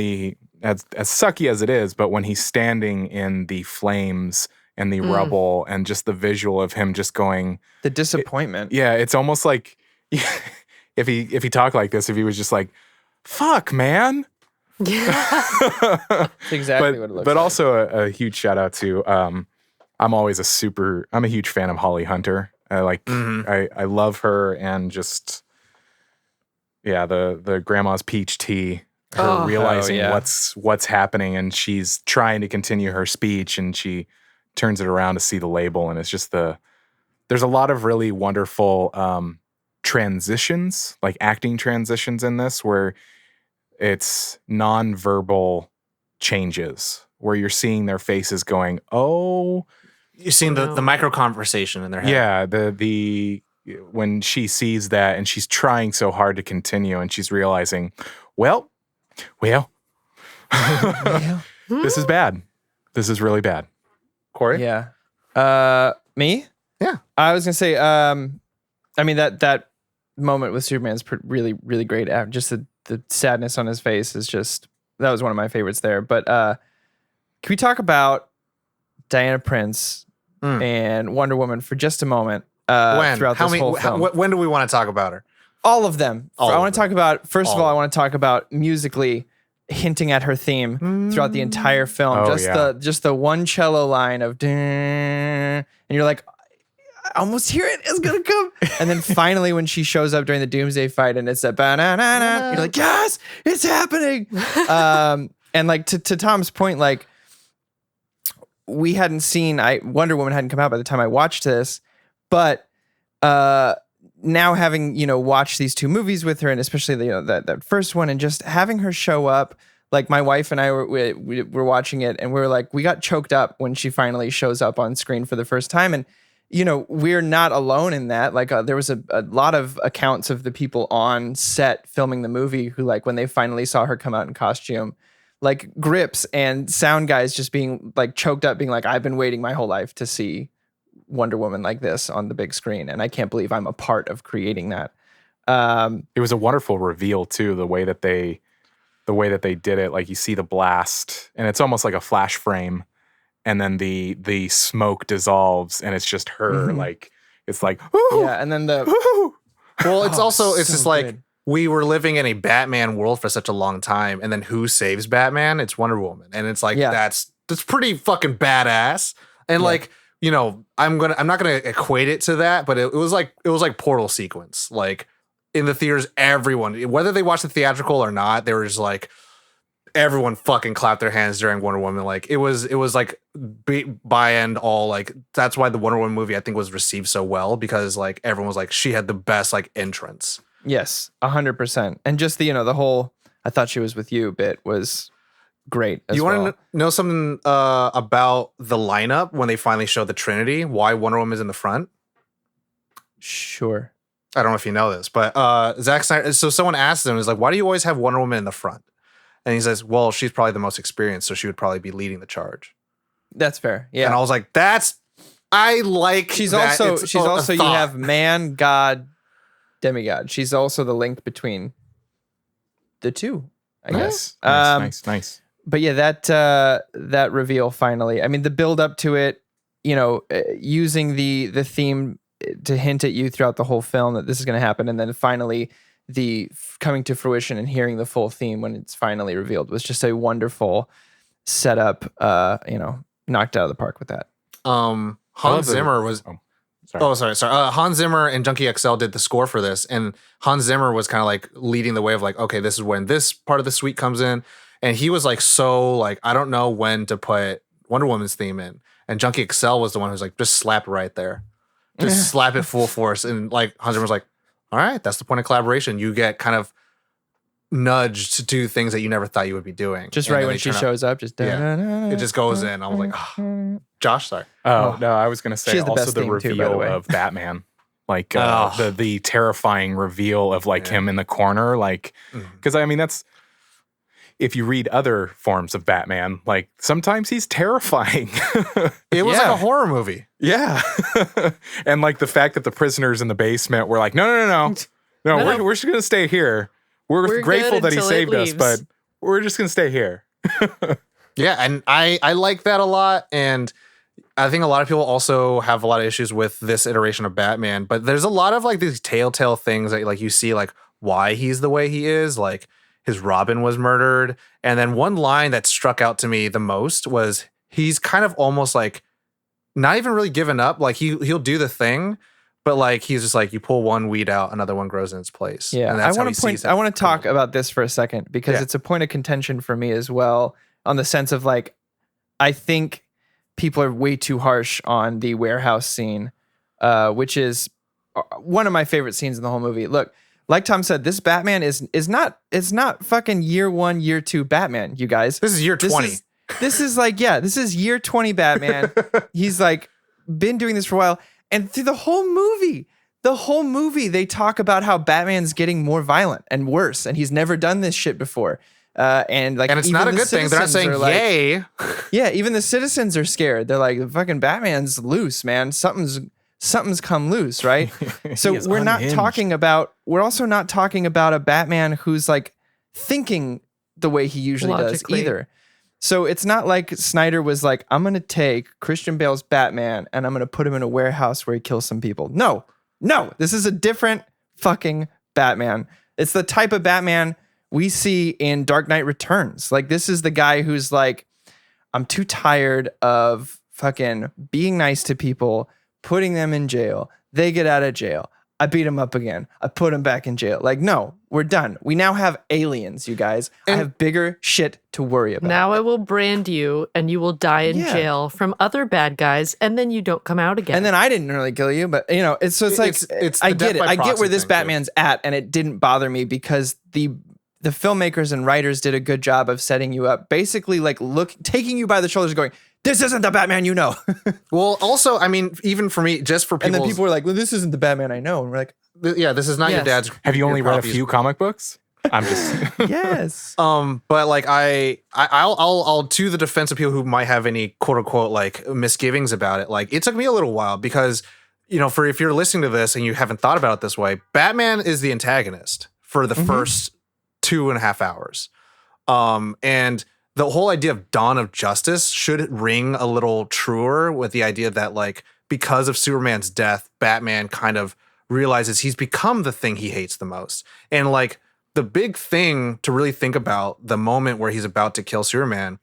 as sucky as it is, but when he's standing in the flames and the rubble and just the visual of him just going, the disappointment. It's almost like if he talked like this, if he was just like, fuck, man. That's exactly what it looks like. But also a huge shout out to, I'm a huge fan of Holly Hunter. I love her, and just, the grandma's peach tea, her realizing what's happening, and she's trying to continue her speech, and she turns it around to see the label, and it's just there's a lot of really wonderful transitions, like acting transitions in this, where it's non-verbal changes, where you're seeing their faces going, oh. You're seeing the micro conversation in their head. Yeah, the when she sees that and she's trying so hard to continue, and she's realizing, well, this is bad. This is really bad. Corey? Yeah. Me? Yeah. I was gonna say, I mean that moment with Superman's really, really great. Just the sadness on his face is just, that was one of my favorites there. But can we talk about Diana Prince and Wonder Woman for just a moment? Throughout this whole film. When do we want to talk about her? All of them. I want to talk about, first of all, I want to talk about musically hinting at her theme throughout the entire film. Just the one cello line of and you're like, I almost hear it. It's gonna come. And then finally, when she shows up during the Doomsday fight, and it's that ba-na-na-na, you're like, yes, it's happening. And like to Tom's point, like, we hadn't seen Wonder Woman hadn't come out by the time I watched this, but now having watched these two movies with her, and especially that first one, and just having her show up, like my wife and I were watching it, and we were like, we got choked up when she finally shows up on screen for the first time, and we're not alone in that. Like there was a lot of accounts of the people on set filming the movie who, like, when they finally saw her come out in costume, like grips and sound guys just being like choked up, being like, I've been waiting my whole life to see Wonder Woman like this on the big screen, and I can't believe I'm a part of creating that. It was a wonderful reveal too, the way that they did it. Like, you see the blast and it's almost like a flash frame, and then the smoke dissolves and it's just her. Like, it's like, ooh, Yeah, and then the ooh. Well, it's so just like good. we were living in a Batman world for such a long time, and then who saves Batman? It's Wonder Woman, and it's like Yeah. that's pretty fucking badass. And like, I'm not gonna equate it to that, but it was like portal sequence. Like, in the theaters, everyone, whether they watched the theatrical or not, they were just like, everyone fucking clapped their hands during Wonder Woman. Like, it was like by end all, like, that's why the Wonder Woman movie I think was received so well, because like everyone was like, she had the best like entrance. Yes, 100%. And just the whole "I thought she was with you" bit was great. You well. want to know something about the lineup when they finally show the Trinity? Why Wonder Woman is in the front? Sure. I don't know if you know this, but Zack Snyder. So someone asked him, "Is like, why do you always have Wonder Woman in the front?" And he says, "Well, she's probably the most experienced, so she would probably be leading the charge." That's fair. Yeah. And I was like, I like. She's that. also It's a you thought. have man, god, demigod. She's also the link between the two, I guess. Nice. But yeah, that reveal finally. I mean, the build up to it, using the theme to hint at you throughout the whole film that this is going to happen, and then finally the coming to fruition and hearing the full theme when it's finally revealed was just a wonderful setup. Knocked out of the park with that. Hans Zimmer was. Sorry. Sorry. Hans Zimmer and Junkie XL did the score for this, and Hans Zimmer was kind of like leading the way of like, okay, this is when this part of the suite comes in, and he was like, so like, I don't know when to put Wonder Woman's theme in, and Junkie XL was the one who's like, just slap it right there, just slap it full force, and like Hans Zimmer was like, all right, that's the point of collaboration. You get kind of nudged to do things that you never thought you would be doing. Just And right then when they she turn out- shows up, just it just goes in. I was like, oh. Josh, sorry. Oh, no, I was going to She say has the also best the theme too, by the reveal way. of Batman. Like Oh. the terrifying reveal of like him in the corner. Like, because I mean, that's, if you read other forms of Batman, like sometimes he's terrifying. It was like Yeah. a horror movie. Yeah. And like the fact that the prisoners in the basement were like, no, No. we're just going to stay here. We're We're grateful good that he until it saved us, leaves. but we're just going to stay here. Yeah, and I like that a lot, and I think a lot of people also have a lot of issues with this iteration of Batman, but there's a lot of like these telltale things that like you see like why he's the way he is, like his Robin was murdered, and then one line that struck out to me the most was he's kind of almost like not even really given up, like he'll do the thing, but like he's just like, you pull one weed out, another one grows in its place. Yeah, and I that's how want he to point. sees it. I want to talk about this for a second because Yeah. it's a point of contention for me as well. On the sense of like, I think people are way too harsh on the warehouse scene, which is one of my favorite scenes in the whole movie. Look, like Tom said, this Batman is not fucking year 1, year 2 Batman. You guys, This is year 20. This is like, yeah, this is year 20 Batman. He's like been doing this for a while, and through the whole movie, they talk about how Batman's getting more violent and worse, and he's never done this shit before. And like, And it's even not a the good thing. They're not citizens saying are like- yay. Yeah, even the citizens are scared. They're like, fucking Batman's loose, man. Something's come loose, right? So is we're not unhinged. talking about. We're also not talking about a Batman who's like thinking the way he usually Logically. does either. So it's not like Snyder was like, I'm gonna take Christian Bale's Batman and I'm gonna put him in a warehouse where he kills some people. No, this is a different fucking Batman. It's the type of Batman we see in Dark Knight Returns. Like, this is the guy who's like, I'm too tired of fucking being nice to people, putting them in jail. They get out of jail. I beat them up again. I put them back in jail. Like, no, we're done. We now have aliens, you guys. I And- have bigger shit to worry about. Now I will brand you and you will die in Yeah. jail from other bad guys and then you don't come out again. And then I didn't really kill you, but it's like It's I the death get it. by I get proxy where this thing, too. Batman's at, and it didn't bother me because the filmmakers and writers did a good job of setting you up, basically like taking you by the shoulders, going, this isn't the Batman you know. Well, also, I mean, even for me, just for people, And then people were like, well, this isn't the Batman I know. And we're like, yeah, this is not your Yes. dad's. Have you your only read a copies. few comic books? I'm just. yes. But like I'll to the defense of people who might have any quote unquote like misgivings about it. Like it took me a little while because, you know, for if you're listening to this and you haven't thought about it this way, Batman is the antagonist for the first 2.5 hours. And the whole idea of Dawn of Justice should ring a little truer with the idea that like because of Superman's death, Batman kind of realizes he's become the thing he hates the most. And like the big thing to really think about the moment where he's about to kill Superman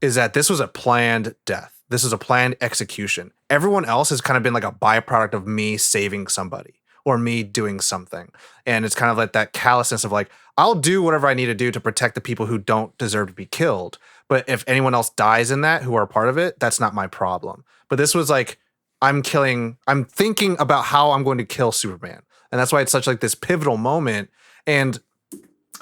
is that this was a planned death. This is a planned execution. Everyone else has kind of been like a byproduct of me saving somebody or me doing something. And it's kind of like that callousness of like, I'll do whatever I need to do to protect the people who don't deserve to be killed. But if anyone else dies in that who are part of it, that's not my problem. But this was like, I'm thinking about how I'm going to kill Superman. And that's why it's such like this pivotal moment. And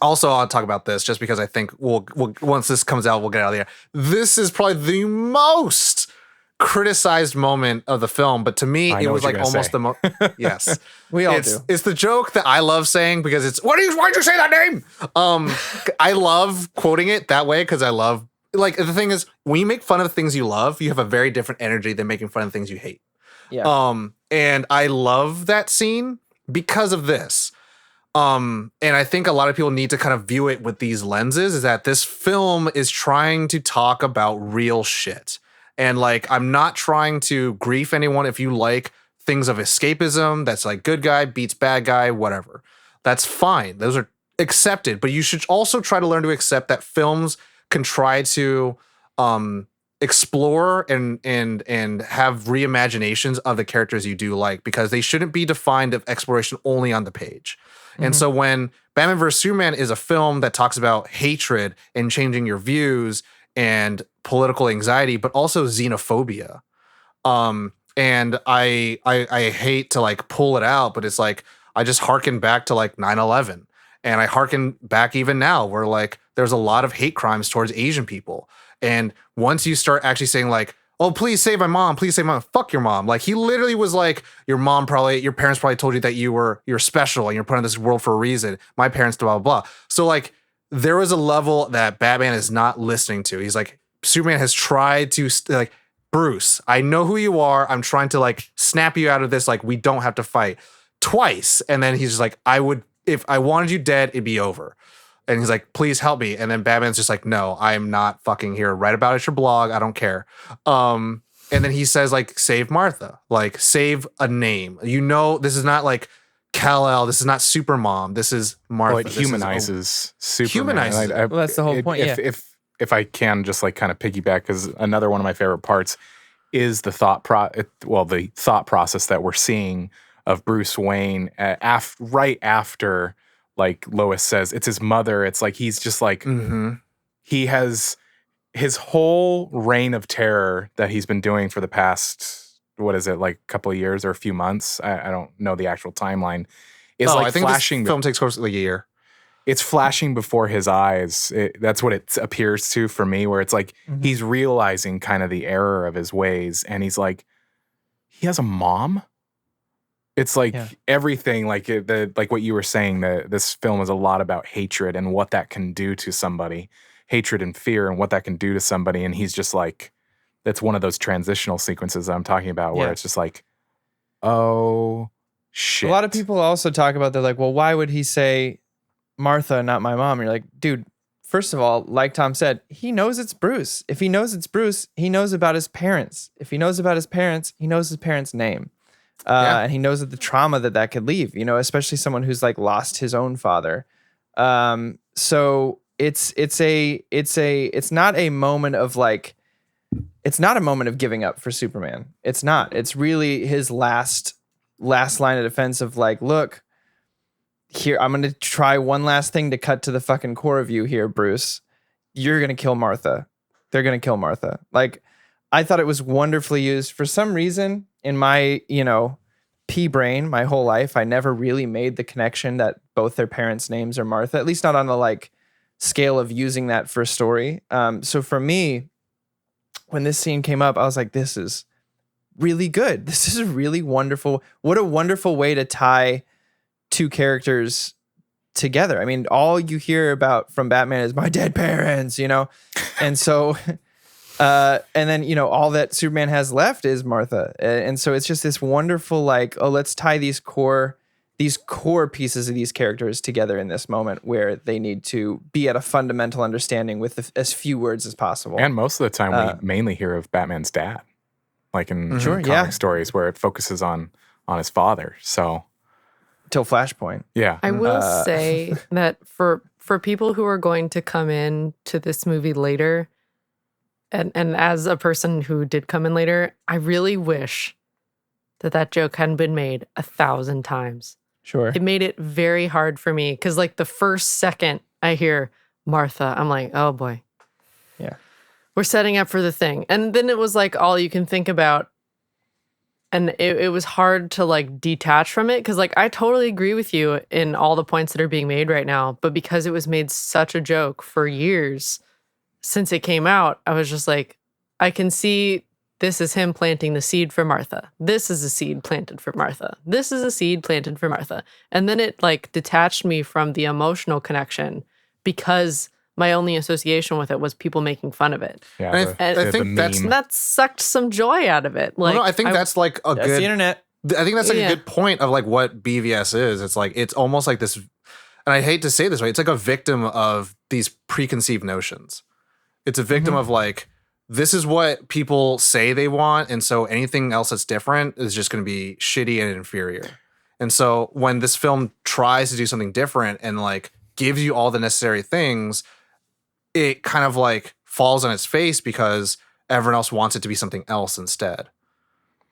also, I'll talk about this just because I think we'll once this comes out, we'll get out of the air. This is probably the most criticized moment of the film, but to me, I it know was what like you're gonna almost say. the most. Yes, We all it's, do. It's the joke that I love saying because it's why'd you say that name? I love quoting it that way because I love like the thing is when you make fun of the things you love, you have a very different energy than making fun of the things you hate. Yeah. And I love that scene because of this. And I think a lot of people need to kind of view it with these lenses is that this film is trying to talk about real shit. And like, I'm not trying to grief anyone if you like things of escapism, that's like good guy beats bad guy, whatever. That's fine. Those are accepted, but you should also try to learn to accept that films can try to explore and have reimaginations of the characters you do like because they shouldn't be defined of exploration only on the page. And so when Batman vs. Superman is a film that talks about hatred and changing your views and political anxiety, but also xenophobia. And I hate to like pull it out, but it's like I just harken back to like 9/11. And I harken back even now where like there's a lot of hate crimes towards Asian people. And once you start actually saying like, oh, please save my mom, please save my mom, fuck your mom. Like he literally was like, your parents probably told you that you're special and you're put in this world for a reason. My parents, blah, blah, blah. So like there was a level that Batman is not listening to. He's like, Superman has tried to like, Bruce, I know who you are. I'm trying to like snap you out of this. Like we don't have to fight twice. And then he's just like, if I wanted you dead, it'd be over. And he's like, please help me. And then Batman's just like, no, I am not fucking here. Write about it at your blog. I don't care. And then he says like, save Martha, like save a name. You know, this is not like Kal-El. This is not Supermom. This is Martha. Well, it This humanizes Superman. Humanizes it. And Well, that's the whole point, yeah. If I can just like kind of piggyback, because another one of my favorite parts is the thought process that we're seeing of Bruce Wayne right after like Lois says it's his mother. It's like he's just like he has his whole reign of terror that he's been doing for the past, what is it, like a couple of years or a few months? I don't know the actual timeline. Is like I think flashing. this film takes close to like a year. It's flashing before his eyes. That's what it appears to for me, where it's like he's realizing kind of the error of his ways, and he's like, he has a mom. It's like everything, like like what you were saying. That this film is a lot about hatred and what that can do to somebody, hatred and fear, and what that can do to somebody. And he's just like, that's one of those transitional sequences I'm talking about, where it's just like, oh shit. A lot of people also talk about they're like, well, why would he say Martha, not my mom? And you're like, dude, first of all, like Tom said, he knows it's Bruce. If he knows it's Bruce, he knows about his parents. If he knows about his parents, he knows his parents' name. And he knows that the trauma that could leave, you know, especially someone who's like lost his own father. So it's not a moment of like, it's not a moment of giving up for Superman. It's not. It's really his last line of defense of like, look, here, I'm going to try one last thing to cut to the fucking core of you here, Bruce. You're going to kill Martha. They're going to kill Martha. Like, I thought it was wonderfully used. For some reason, in my, pea brain, my whole life, I never really made the connection that both their parents' names are Martha, at least not on the like scale of using that for a story. So for me, when this scene came up, I was like, this is really good. This is really wonderful. What a wonderful way to tie two characters together. I mean, all you hear about from Batman is my dead parents, you know? And so, and then, you know, all that Superman has left is Martha. And so it's just this wonderful, like, oh, let's tie these core pieces of these characters together in this moment where they need to be at a fundamental understanding with as few words as possible. And most of the time, we mainly hear of Batman's dad, like in comic stories where it focuses on his father. So till Flashpoint. Yeah. I will say that for people who are going to come in to this movie later, and as a person who did come in later, I really wish that joke hadn't been made 1,000 times. Sure. It made it very hard for me because, like, the first second I hear Martha, I'm like, oh boy. Yeah. We're setting up for the thing. And then it was like all you can think about. And it was hard to, like, detach from it because, like, I totally agree with you in all the points that are being made right now. But because it was made such a joke for years since it came out, I was just like, I can see this is him planting the seed for Martha. This is a seed planted for Martha. This is a seed planted for Martha. And then it, like, detached me from the emotional connection because my only association with it was people making fun of it. Yeah. I think that sucked some joy out of it. Like, no, I think that's like a that's good the internet. I think that's like a good point of like what BVS is. It's like it's almost like this, and I hate to say this, right? It's like a victim of these preconceived notions. It's a victim of like, this is what people say they want, and so anything else that's different is just going to be shitty and inferior. And so when this film tries to do something different and like gives you all the necessary things, it kind of like falls on its face because everyone else wants it to be something else instead.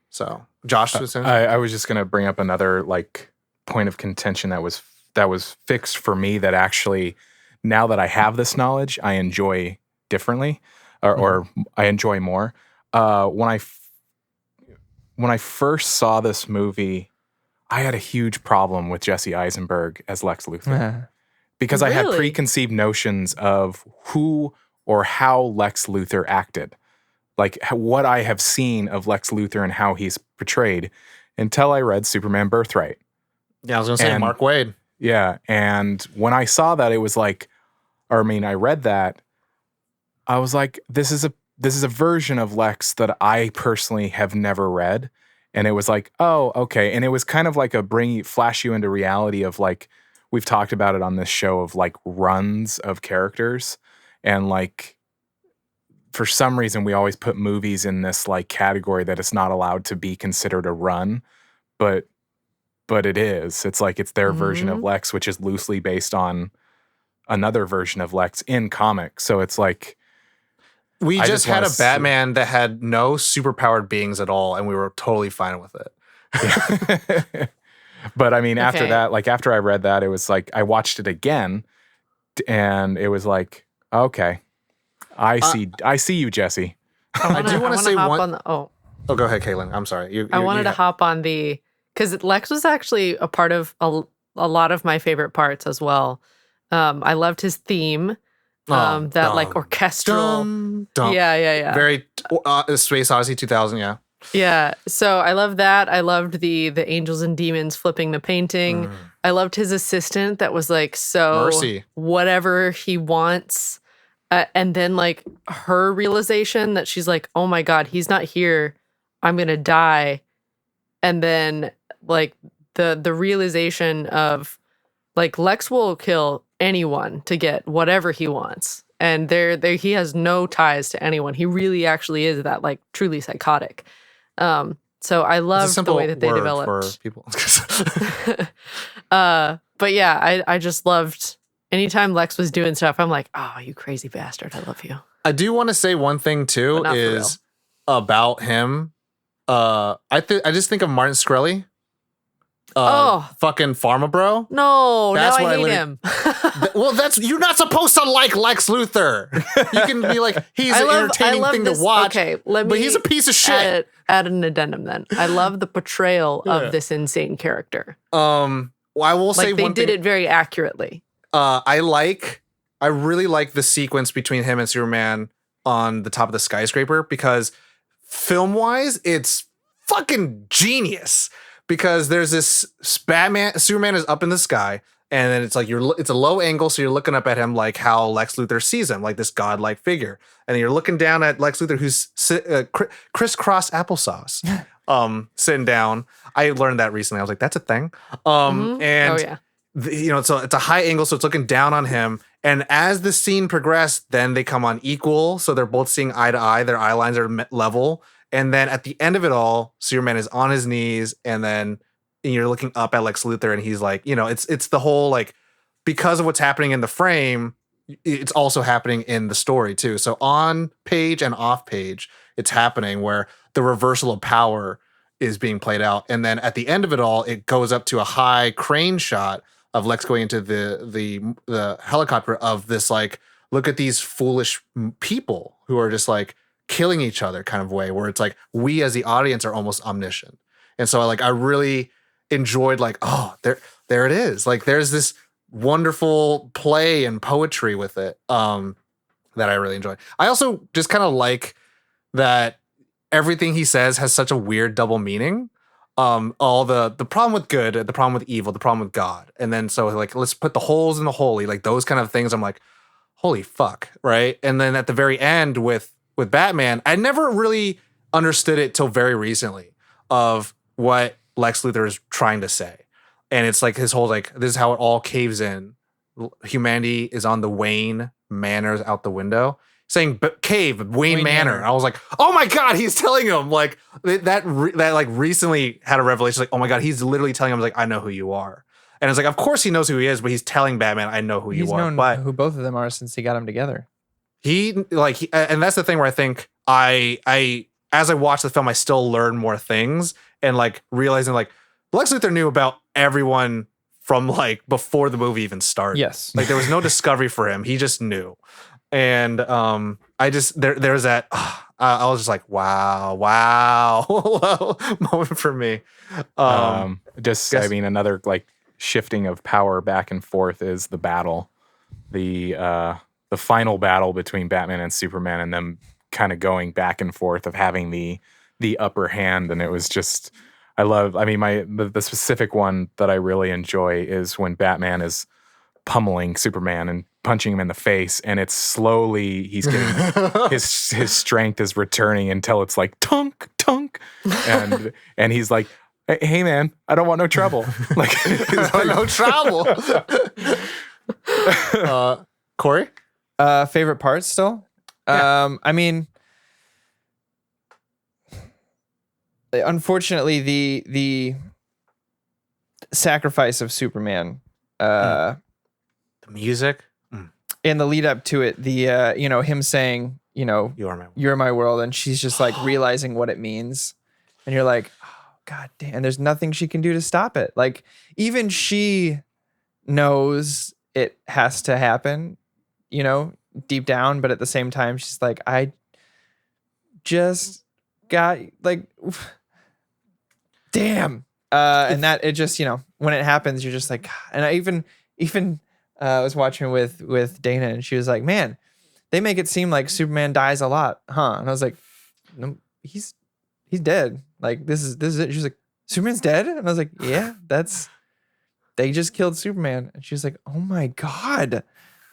So, Josh, I was just going to bring up another like point of contention that was fixed for me that actually, now that I have this knowledge, I enjoy differently. Or I enjoy more. When I first saw this movie, I had a huge problem with Jesse Eisenberg as Lex Luthor because I had preconceived notions of who or how Lex Luthor acted, like what I have seen of Lex Luthor and how he's portrayed, until I read Superman Birthright. Yeah, I was going to say Mark Waid. Yeah, and when I saw that, it was like, I read that. I was like, this is a version of Lex that I personally have never read. And it was like, oh, okay. And it was kind of like flash you into reality of like, we've talked about it on this show of like runs of characters. And like, for some reason, we always put movies in this like category that it's not allowed to be considered a run, but it is. It's like, it's their version of Lex, which is loosely based on another version of Lex in comics. So it's like, we just had a Batman that had no superpowered beings at all, and we were totally fine with it. Yeah. But I mean, after that, like after I read that, it was like I watched it again, and it was like, okay, I see you, Jesse. I do want to say one. Oh, go ahead, Caitlin. I'm sorry. I wanted to hop on because Lex was actually a part of a lot of my favorite parts as well. I loved his theme. Like orchestral. Yeah. Very Space Odyssey 2000, yeah. Yeah. So I love that. I loved the angels and demons flipping the painting. I loved his assistant that was like, so Mercy. Whatever he wants. And then like her realization that she's like, oh my God, he's not here. I'm going to die. And then like the realization of like Lex will kill anyone to get whatever he wants. And there he has no ties to anyone. He really actually is that like truly psychotic. So I love the way that they developed for people. But yeah, I just loved anytime Lex was doing stuff, I'm like, oh, you crazy bastard. I love you. I do want to say one thing too is about him. I just think of Martin Shkreli. Fucking Pharma Bro. No, now I hate him. Well, you're not supposed to like Lex Luthor. You can be like, he's an entertaining thing to watch. Okay, but he's a piece of shit. Add an addendum then. I love the portrayal of this insane character. Well, I will say they did it very accurately. I really like the sequence between him and Superman on the top of the skyscraper because film wise, it's fucking genius. Because there's this Superman is up in the sky, and then it's like it's a low angle, so you're looking up at him like how Lex Luthor sees him, like this godlike figure, and then you're looking down at Lex Luthor, who's crisscross applesauce, sitting down. I learned that recently. I was like, that's a thing. And so it's a high angle, so it's looking down on him. And as the scene progressed, then they come on equal, so they're both seeing eye to eye. Their eye lines are level. And then at the end of it all, Superman is on his knees, and then you're looking up at Lex Luthor, and he's like, it's the whole like, because of what's happening in the frame, it's also happening in the story too. So on page and off page, it's happening where the reversal of power is being played out. And then at the end of it all, it goes up to a high crane shot of Lex going into the helicopter of this like, look at these foolish people who are just like killing each other kind of way, where it's like we as the audience are almost omniscient. And so I really enjoyed like, oh, there it is. Like there's this wonderful play and poetry with it that I really enjoy. I also just kind of like that everything he says has such a weird double meaning. All the problem with good, the problem with evil, the problem with God. And then so like, let's put the holes in the holy, like those kind of things. I'm like, holy fuck. Right. And then at the very end with Batman, I never really understood it till very recently of what Lex Luthor is trying to say. And it's like his whole, like, this is how it all caves in. Humanity is on the wane, manners out the window. Saying cave, Wayne Manor. And I was like, oh my God, he's telling him like that like recently had a revelation. Like, oh my God, he's literally telling him like, I know who you are. And it's like, of course he knows who he is, but he's telling Batman, I know who you are. He's known but who both of them are since he got them together. And that's the thing where I think I as I watch the film, I still learn more things and like realizing like Lex Luthor knew about everyone from like before the movie even started. Yes. Like there was no discovery for him. He just knew. And I just there's that I was just like wow moment for me. I mean, another like shifting of power back and forth is the battle, the final battle between Batman and Superman, and them kind of going back and forth of having the upper hand. And it was just, the specific one that I really enjoy is when Batman is pummeling Superman and punching him in the face, and it's slowly he's getting his strength is returning until it's like tunk tunk, and he's like, hey man, I don't want no trouble. Like no trouble. Corey, favorite parts still? Yeah. I mean, unfortunately, the sacrifice of Superman, the music, and the lead up to it, the him saying, you're my world, and she's just like realizing what it means, and you're like, oh God damn, and there's nothing she can do to stop it. Like even she knows it has to happen, deep down, but at the same time, she's like, I just got like, damn. And that it just, when it happens, you're just like, and I even was watching with Dana, and she was like, man, they make it seem like Superman dies a lot, huh? And I was like, no, he's dead. Like this is it. She was like, Superman's dead? And I was like, yeah, they just killed Superman. And she was like, oh my God.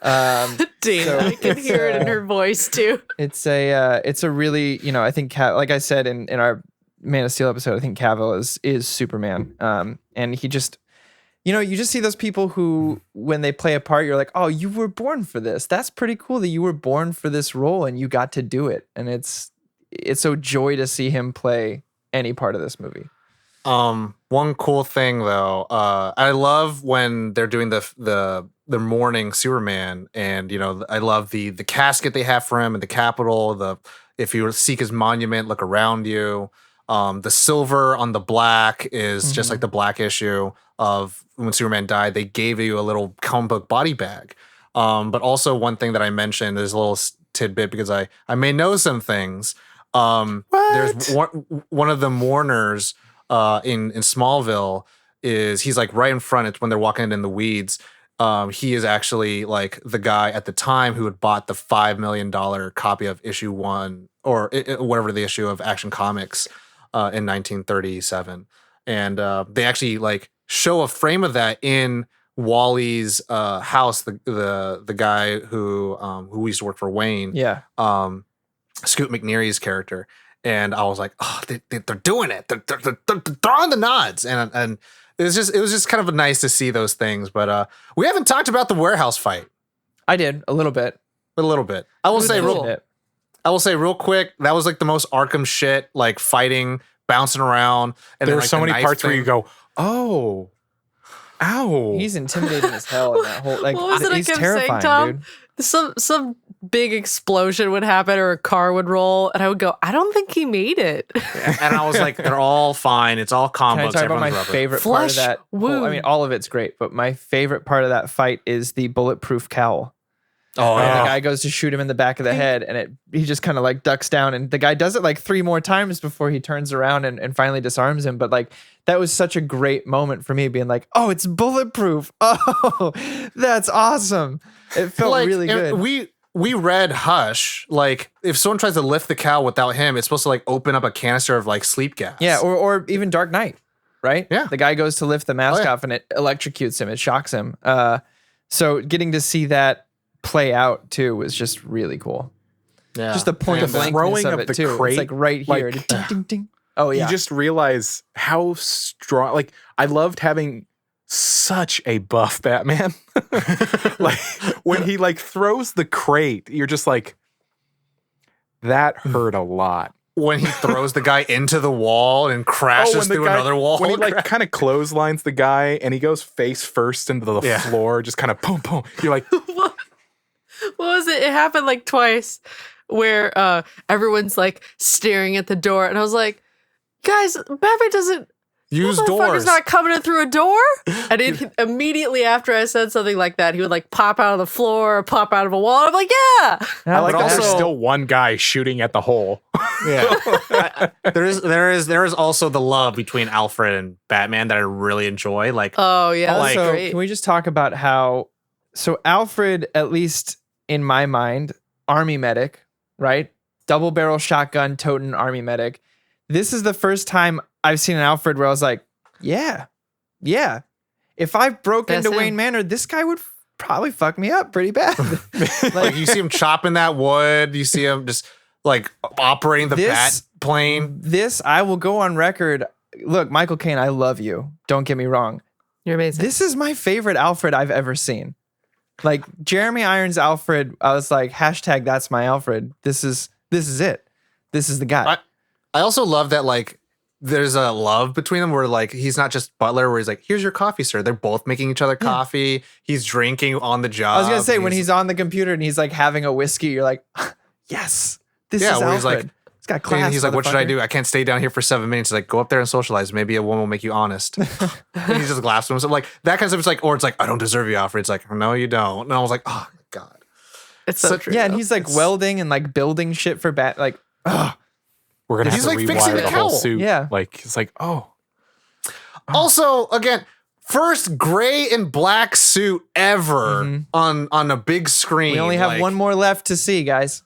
Dana, I can hear it in her voice too. It's a really, I think like I said in our Man of Steel episode, I think Cavill is Superman. And he just, you just see those people who, when they play a part, you're like, oh, you were born for this. That's pretty cool that you were born for this role and you got to do it. And it's a joy to see him play any part of this movie. One cool thing though, I love when they're doing the mourning Superman, and I love the casket they have for him in the Capitol. If you seek his monument, look around you. The silver on the black is just like the black issue of when Superman died. They gave you a little comic book body bag. But also one thing that I mentioned, there's a little tidbit because I may know some things. There's one of the mourners in Smallville he's like right in front. It's when they're walking in the weeds. he is actually like the guy at the time who had bought the $5 million copy of issue 1 or whatever the issue of Action Comics in 1937. And they actually like show a frame of that in Wally's house, the guy who used to work for Wayne. Yeah. Scoot McNairy's character. And I was like, oh, they're doing it. They're throwing the nods. And it was just kind of nice to see those things. But we haven't talked about the warehouse fight. I did a little bit. A little bit. I will say real quick, that was like the most Arkham shit, like fighting, bouncing around. And there then, were like, so the many knife parts where thing. you go, oh, ow. He's intimidating as hell in that whole like What was it I he's kept terrifying, saying, Tom? dude. Some big explosion would happen or a car would roll, and I would go, I don't think he made it. And I was like, they're all fine. It's all Can I combos. talk about my Everyone's rubber. favorite part of Flesh that? I mean, all of it's great, but my favorite part of that fight is the bulletproof cowl. Oh, And yeah. the guy goes to shoot him in the back of the head, and he just kind of like ducks down, and the guy does it like 3 more times before he turns around and finally disarms him. But like that was such a great moment for me, being like, "Oh, it's bulletproof! Oh, that's awesome!" It felt Like, really and good. We read Hush. Like, if someone tries to lift the cow without him, it's supposed to like open up a canister of like sleep gas. Yeah, or even Dark Knight, right? Yeah. The guy goes to lift the mask yeah. off, and it electrocutes him. It shocks him. So getting to see that play out too was just really cool. Yeah. Just the point And of the blankness throwing of of it the too. crate, It's like right here. like- Ding, ding, ding. Oh yeah. You just realize how strong. Like, I loved having such a buff Batman. Like, when he like throws the crate, you're just like, that hurt a lot. when he throws the guy into the wall and crashes through another wall. When he like kind of clotheslines the guy and he goes face first into the Yeah. floor, just kind of boom, boom. You're like, What was it? It happened like twice where everyone's like staring at the door. And I was like, guys, Batman doesn't. use Motherfucker's doors. not coming in through a door. And immediately after I said something like that, he would like pop out of the floor or pop out of a wall. I'm like, yeah. I like but that there's also- still one guy shooting at the hole. Yeah. there is also the love between Alfred and Batman that I really enjoy. Like Oh, yeah. That's Also, great. can we just talk about how so Alfred, at least in my mind, army medic, right? Double barrel shotgun toting army medic. This is the first time I've seen an Alfred where I was like, yeah. If I broke That's into him. Wayne Manor, this guy would probably fuck me up pretty bad. like you see him chopping that wood, you see him just like operating the This- bat plane. This, I will go on record. Look, Michael Caine, I love you. Don't get me wrong. You're amazing. This is my favorite Alfred I've ever seen. Like Jeremy Irons' Alfred, I was like, hashtag that's my Alfred. This is it. This is the guy. I also love that like there's a love between them where like he's not just butler where he's like, here's your coffee, sir. They're both making each other coffee. He's drinking on the job. I was gonna say and when he's on the computer and he's like having a whiskey, you're like, yes, this Yeah, is where Alfred. he's like- He's got class. and he's like, what should I motherfucker." do? I can't stay down here for 7 minutes. He's like, go up there and socialize. Maybe a woman will make you honest. And he just laughs to himself. Like that kind of stuff. It's like, or it's like, I don't deserve you, Alfred. It's like, no, you don't. And I was like, oh my God. it's so so- true. Yeah, and though. he's like welding and like building shit for bat. Like, We're gonna have He's, to like, fixing rewire the the whole cowl. suit. Yeah. Like it's like, oh, Also, again, first gray and black suit ever on a big screen. we only have Like, one more left to see, guys.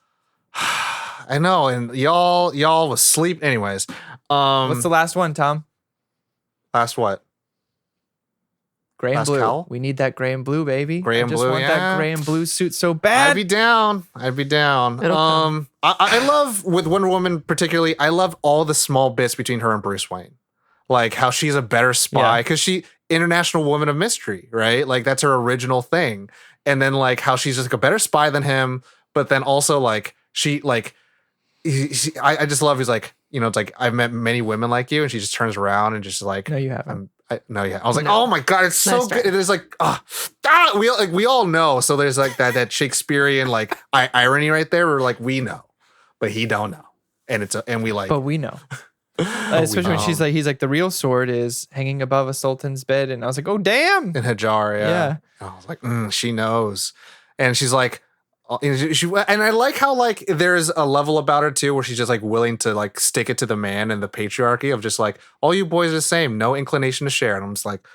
I know, and y'all was sleep. Anyways, What's the last one, Tom? last what? Gray and Last blue. cowl? We need that gray and blue, baby. Gray I and just blue, want yeah. that gray and blue suit so bad. I'd be down. It'll come. I love with Wonder Woman particularly. I love all the small bits between her and Bruce Wayne, like how she's a better spy Yeah. because she international woman of mystery, right? Like that's her original thing, and then like how she's just like a better spy than him, but then also like she like I just love he's like it's like I've met many women like you, and she just turns around and just like No, you haven't. no, yeah. I was like, No. oh my God, it's so Nice try. good. It is like, we all know. So there's like that Shakespearean like irony right there. Where like we know, but he don't know, and we like. But we know. Especially when he's like, the real sword is hanging above a sultan's bed. And I was like, oh, damn. in Hajar, yeah. Yeah. I was like, she knows, and she's like, and I like how like there's a level about her too, where she's just like willing to like stick it to the man and the patriarchy of just like all you boys are the same, no inclination to share, and I'm just like,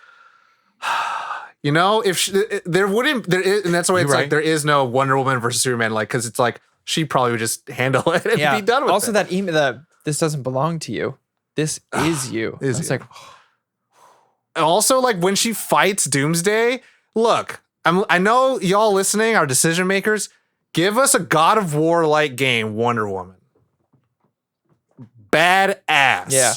You know, if there wouldn't, there is, and that's why it's You're like right. there is no Wonder Woman versus Superman, like because it's like she probably would just handle it and be done with also, it. that email, this doesn't belong to you. This is you. Is It's you. like, Also, like when she fights Doomsday, look, I know y'all listening, our decision makers, give us a God of War like game, Wonder Woman. Badass. Yeah.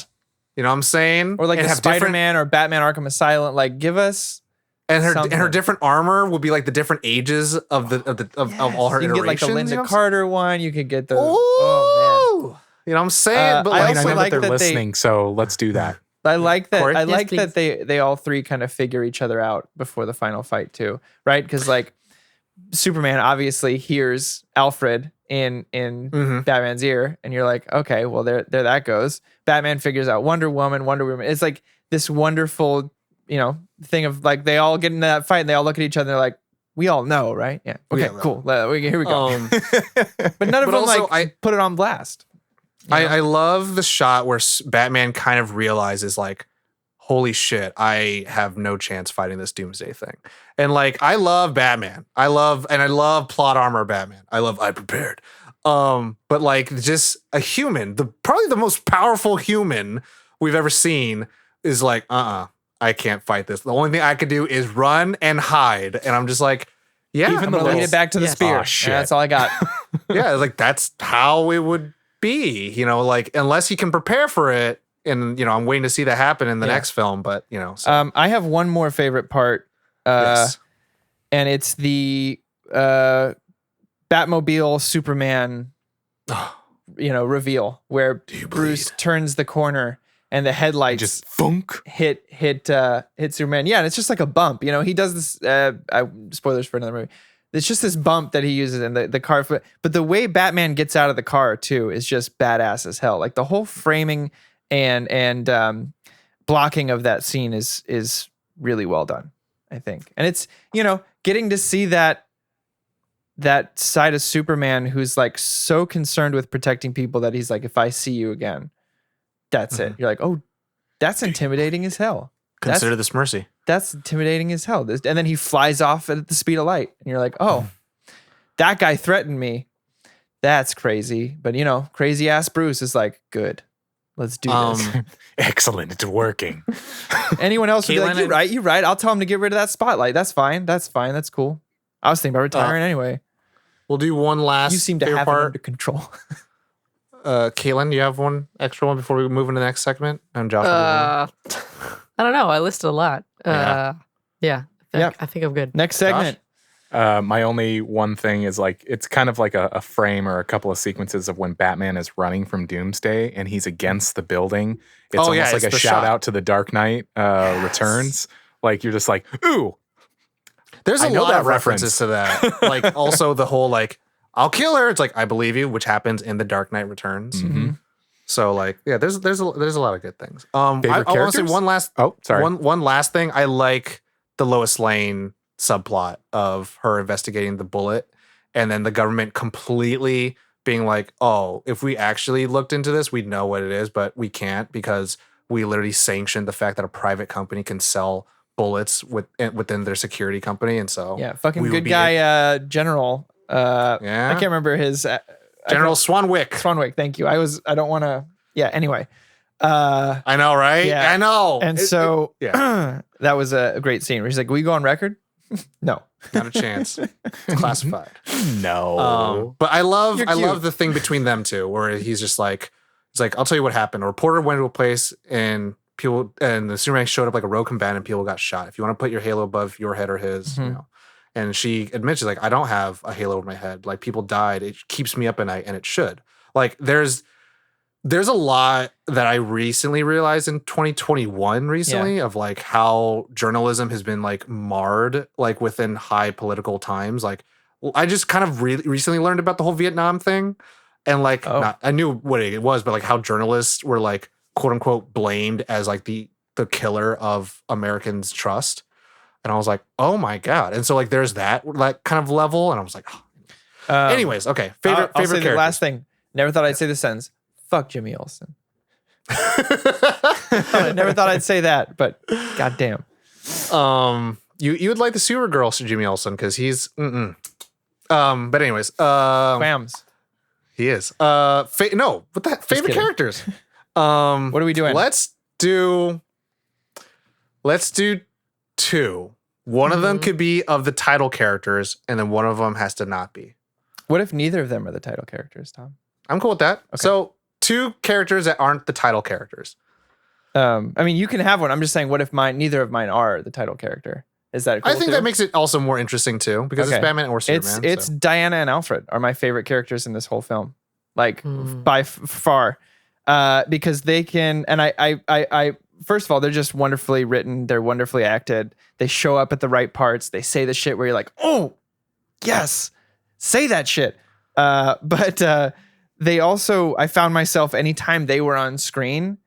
You know what I'm saying? or like And the have different- Spider-Man or Batman Arkham Asylum. Like, give us. and her something. different armor would be like the different ages of all her You can get like iterations. the Linda you know what I'm Carter one. You could get the. saying? Oh man. Ooh. You know what I'm saying? But I I like, mean, I also know like that they're that they- listening, so let's do that. I like that. Corey? I Yes, like please. that they all three kind of figure each other out before the final fight too, right? Because like Superman obviously hears Alfred in Mhm. Batman's ear, and you're like, okay, well there that goes. Batman figures out Wonder Woman. It's like this wonderful, thing of like they all get into that fight and they all look at each other. And they're like, we all know, right? Yeah. We Okay. all know. Cool. Here we go. But none of but them also, like put it on blast. I love the shot where Batman kind of realizes like, holy shit, I have no chance fighting this Doomsday thing. And like, I love Batman. I love plot armor Batman. I prepared. But like just a human, probably the most powerful human we've ever seen is like, I can't fight this. The only thing I could do is run and hide. And I'm just like, yeah, Even I'm the gonna lead little- it back to the Yes. spear. Aw, shit. And that's all I got. yeah, like that's how it would be, like unless he can prepare for it. And I'm waiting to see that happen in the Yeah. next film. But so, I have one more favorite part, yes. and it's the Batmobile Superman, reveal where Bruce turns the corner and the headlights Just thunk. hit Superman. Yeah, and it's just like a bump. He does this. Spoilers for another movie. It's just this bump that he uses in the car. But the way Batman gets out of the car too is just badass as hell. Like the whole framing and blocking of that scene is really well done, I think. And it's getting to see that side of Superman who's like so concerned with protecting people that he's like, if I see you again, that's it. You're like, oh, that's intimidating as hell. Consider this mercy. That's intimidating as hell. And then he flies off at the speed of light. And you're like, oh, that guy threatened me. That's crazy. But, crazy ass Bruce is like, good. Let's do this. Excellent. It's working. Anyone else would be like, Caitlin you're right. I'll tell him to get rid of that spotlight. That's fine. That's cool. I was thinking about retiring anyway. We'll do one last. You seem to favorite have it part. under control. Caitlin, do you have one extra one before we move into the next segment? And Josh, will do one. I don't know. I listed a lot. Yeah. Yeah. I think I'm good. Next segment. My only one thing is like it's kind of like a frame or a couple of sequences of when Batman is running from Doomsday and he's against the building. It's Oh, yeah, almost like it's a the shout shot. out to the Dark Knight Returns. Like you're just like, ooh, There's I a know lot that of references to that. Like also the whole like, I'll kill her. It's like, I believe you, which happens in the Dark Knight Returns. Mhm. So like, yeah, there's a lot of good things. I want to say characters? one last Oh, sorry. one last thing. I like the Lois Lane subplot of her investigating the bullet and then the government completely being like, oh, if we actually looked into this, we'd know what it is, but we can't because we literally sanctioned the fact that a private company can sell bullets within their security company. And so Yeah, fucking we would good be- guy, General. I Yeah. can't remember his General Swanwick. Swanwick. Thank you. I don't want to. Yeah. Anyway. I know, right? Yeah. I know. And so yeah. that was a great scene where he's like, "Will you go on record?" No. Not a chance. It's classified. No. But I love You're cute. the thing between them two where he's just like, it's like, I'll tell you what happened. A reporter went to a place and the Superman showed up like a rogue combatant and people got shot. If you want to put your halo above your head or his, Mhm. And she admits, she's like, I don't have a halo over my head. Like people died. It keeps me up at night and it should. Like there's a lot that I recently realized in 2021 of like how journalism has been like marred like within high political times. Like I just kind of recently learned about the whole Vietnam thing and like I knew what it was, but like how journalists were like quote unquote blamed as like the killer of Americans' trust. And I was like, oh my God. And so like there's that like kind of level. And I was like, anyways, okay. Favorite I'll say characters. the last thing. Never thought I'd say this sentence. Fuck Jimmy Olsen. I never thought I'd say that, but goddamn. You would like the Supergirl, Sir Jimmy Olsen, because he's. But anyways, Whams. he is. What the heck? Favorite kidding. characters. What are we doing? Let's do 2. One of them could be of the title characters, and then one of them has to not be. What if neither of them are the title characters, Tom? I'm cool with that. Okay. So 2 characters that aren't the title characters. I mean, you can have one. I'm just saying, what if neither of mine are the title character? Is that cool I think too? that makes it also more interesting too, because it's Batman or Superman. It's Diana and Alfred are my favorite characters in this whole film, like by far, because they can. And I first of all, they're just wonderfully written. They're wonderfully acted. They show up at the right parts. They say the shit where you're like, oh, yes, say that shit. But they also, I found myself anytime they were on screen,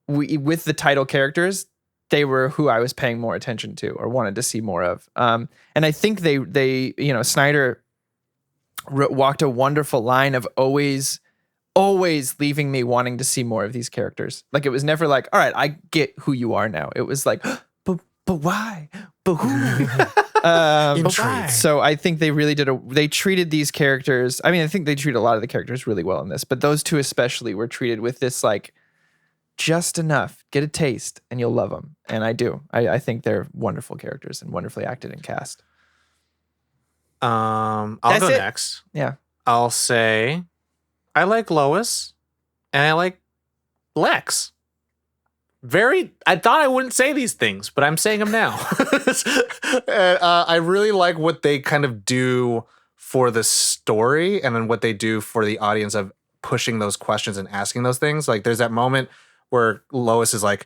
with the title characters, they were who I was paying more attention to or wanted to see more of. And I think they Snyder walked a wonderful line of always leaving me wanting to see more of these characters. Like, it was never like, all right, I get who you are now. It was like, but why? But who? So I think they really they treated these characters. I mean, I think they treat a lot of the characters really well in this, but those 2 especially were treated with this, like, just enough, get a taste and you'll love them. And I do. I think they're wonderful characters and wonderfully acted and cast. I'll go next. Yeah. I'll say I like Lois and I like Lex. I thought I wouldn't say these things, but I'm saying them now. I really like what they kind of do for the story and then what they do for the audience of pushing those questions and asking those things. Like, there's that moment where Lois is like,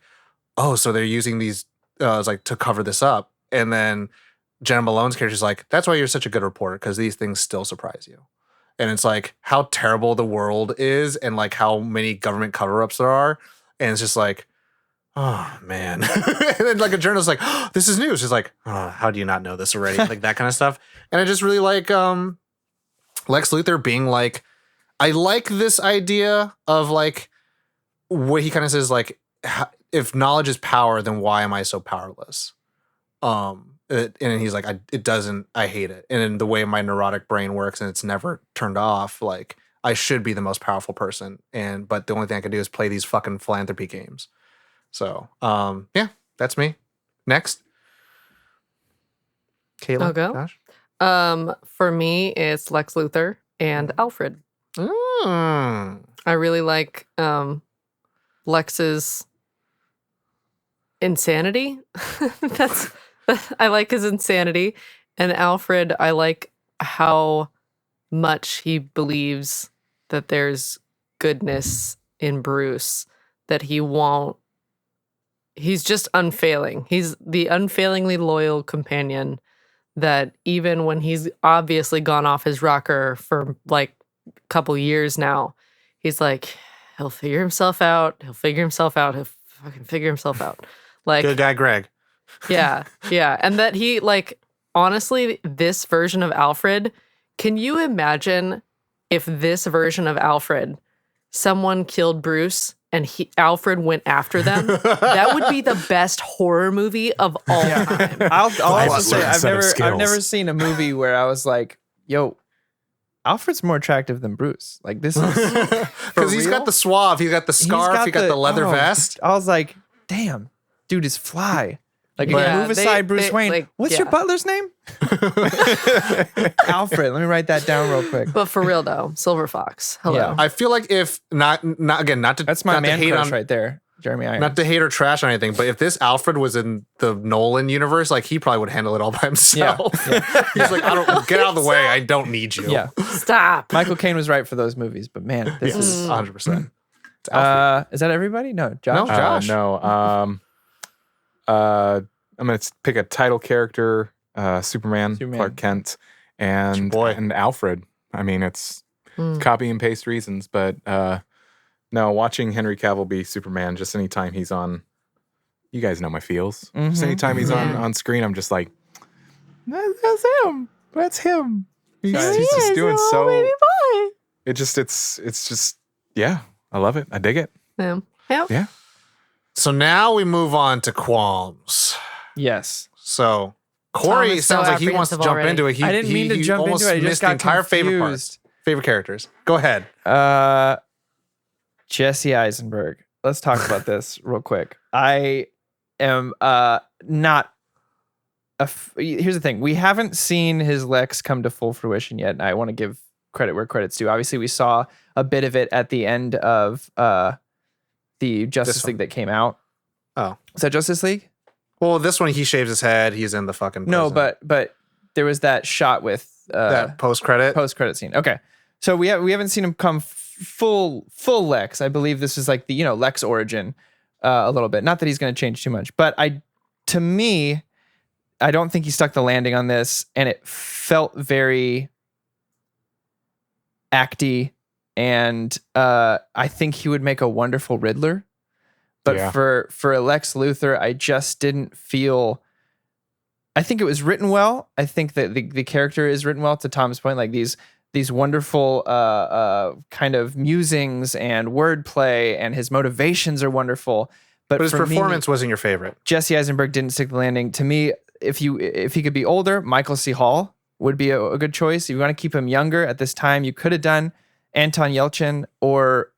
oh, so they're using these like to cover this up. And then Jenna Malone's character is like, that's why you're such a good reporter, because these things still surprise you. And it's like how terrible the world is and like how many government cover-ups there are. And it's just like, oh, man. And then like a journalist like, oh, this is news. She's like, oh, how do you not know this already? Like that kind of stuff. And I just really like Lex Luthor being like, I like this idea of like what he kind of says, like, if knowledge is power, then why am I so powerless? And he's like, I hate it. And in the way my neurotic brain works and it's never turned off, like, I should be the most powerful person. But the only thing I can do is play these fucking philanthropy games. So, yeah, that's me. Next. Kayla, I'll go. Josh? For me, it's Lex Luthor and Alfred. I really like Lex's insanity. I like his insanity. And Alfred, I like how much he believes that there's goodness in Bruce, that he's just unfailing. He's the unfailingly loyal companion that even when he's obviously gone off his rocker for like a couple years now, he's like, he'll figure himself out. He'll fucking figure himself out. Like, good guy, Greg. Yeah. And that he, like, honestly, this version of Alfred, can you imagine if this version of Alfred, someone killed Bruce and Alfred went after them? That would be the best horror movie of all time. I'll also say I've never seen a movie where I was like, yo, Alfred's more attractive than Bruce. Like, this is because he's got the suave, he's got the scarf, he got the leather vest. I was like, damn, dude is fly. Like, Yeah, move aside, Bruce Wayne. like, What's yeah. your butler's name? Alfred. Let me write that down real quick. But for real though, Silver Fox. Hello. Yeah. I feel like if not to That's my not to man hate crush on, right there, Jeremy Irons. not to hate or trash on anything, but if this Alfred was in the Nolan universe, like he probably would handle it all by himself. He's like, I don't get out of the way. I don't need you. Yeah. Stop. Michael Caine was right for those movies, but man, this Yes, is 100%. is that everybody? No, Josh. No. Josh. No. I'm going to pick a title character, Superman, Clark Kent, and Alfred. I mean, it's copy and paste reasons, but no, watching Henry Cavill be Superman, just anytime he's on, you guys know my feels. Just anytime he's on screen, I'm just like, that's him. That's him. He's just doing so. Baby boy. It's just, yeah, I love it. I dig it. Yeah. So now we move on to qualms. Yes. So Corey is so sounds like he wants to apprehensive jump already. into it. I didn't mean to he jump almost into it. I just missed the got entire favorite part. confused. Favorite characters. Go ahead. Jesse Eisenberg. Let's talk about this real quick. I am not here's the thing. We haven't seen his Lex come to full fruition yet, and I want to give credit where credit's due. Obviously, we saw a bit of it at the end of the Justice League that came out. Oh. Is that Justice League? Well, this one he shaves his head. He's in the fucking prison. No, but there was that shot with that post-credit scene. Okay. So we haven't seen him come full Lex. I believe this is like the Lex origin a little bit. Not that he's going to change too much, but to me, I don't think he stuck the landing on this, and it felt very acty, and I think he would make a wonderful Riddler. But for a Lex Luthor, I just didn't feel. I think it was written well. I think that the character is written well. To Tom's point, like these wonderful kind of musings and wordplay, and his motivations are wonderful. But his performance wasn't your favorite. Jesse Eisenberg didn't stick the landing. To me, if he could be older, Michael C. Hall would be a good choice. If you want to keep him younger at this time, you could have done Anton Yelchin or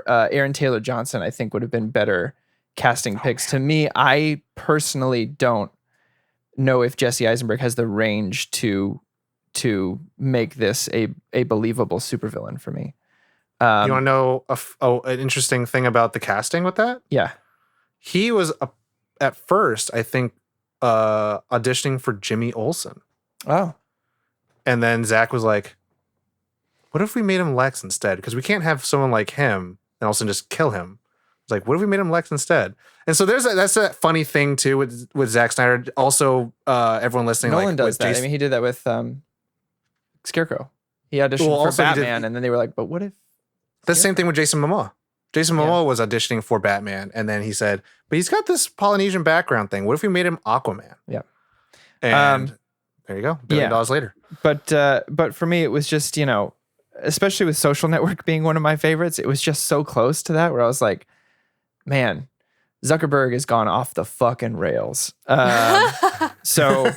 Aaron Taylor Johnson. I think would have been better casting picks. To me, I personally don't know if Jesse Eisenberg has the range to make this a believable supervillain for me. You want to know an interesting thing about the casting with that? Yeah. He was at first, I think, auditioning for Jimmy Olsen. Oh. And then Zach was like, what if we made him Lex instead? Because we can't have someone like him and also just kill him. It's like, what if we made him Lex instead? And so that's a funny thing too with Zack Snyder. Also, everyone listening, Nolan like, does that. Jason, I mean, he did that with Scarecrow. He auditioned for Batman, and then they were like, but what if? The same thing with Jason Momoa. Jason Momoa was auditioning for Batman, and then he said, but he's got this Polynesian background thing. What if we made him Aquaman? Yeah. And there you go. $1 billion later. But for me, it was just, especially with Social Network being one of my favorites, it was just so close to that where I was like, man, Zuckerberg has gone off the fucking rails. So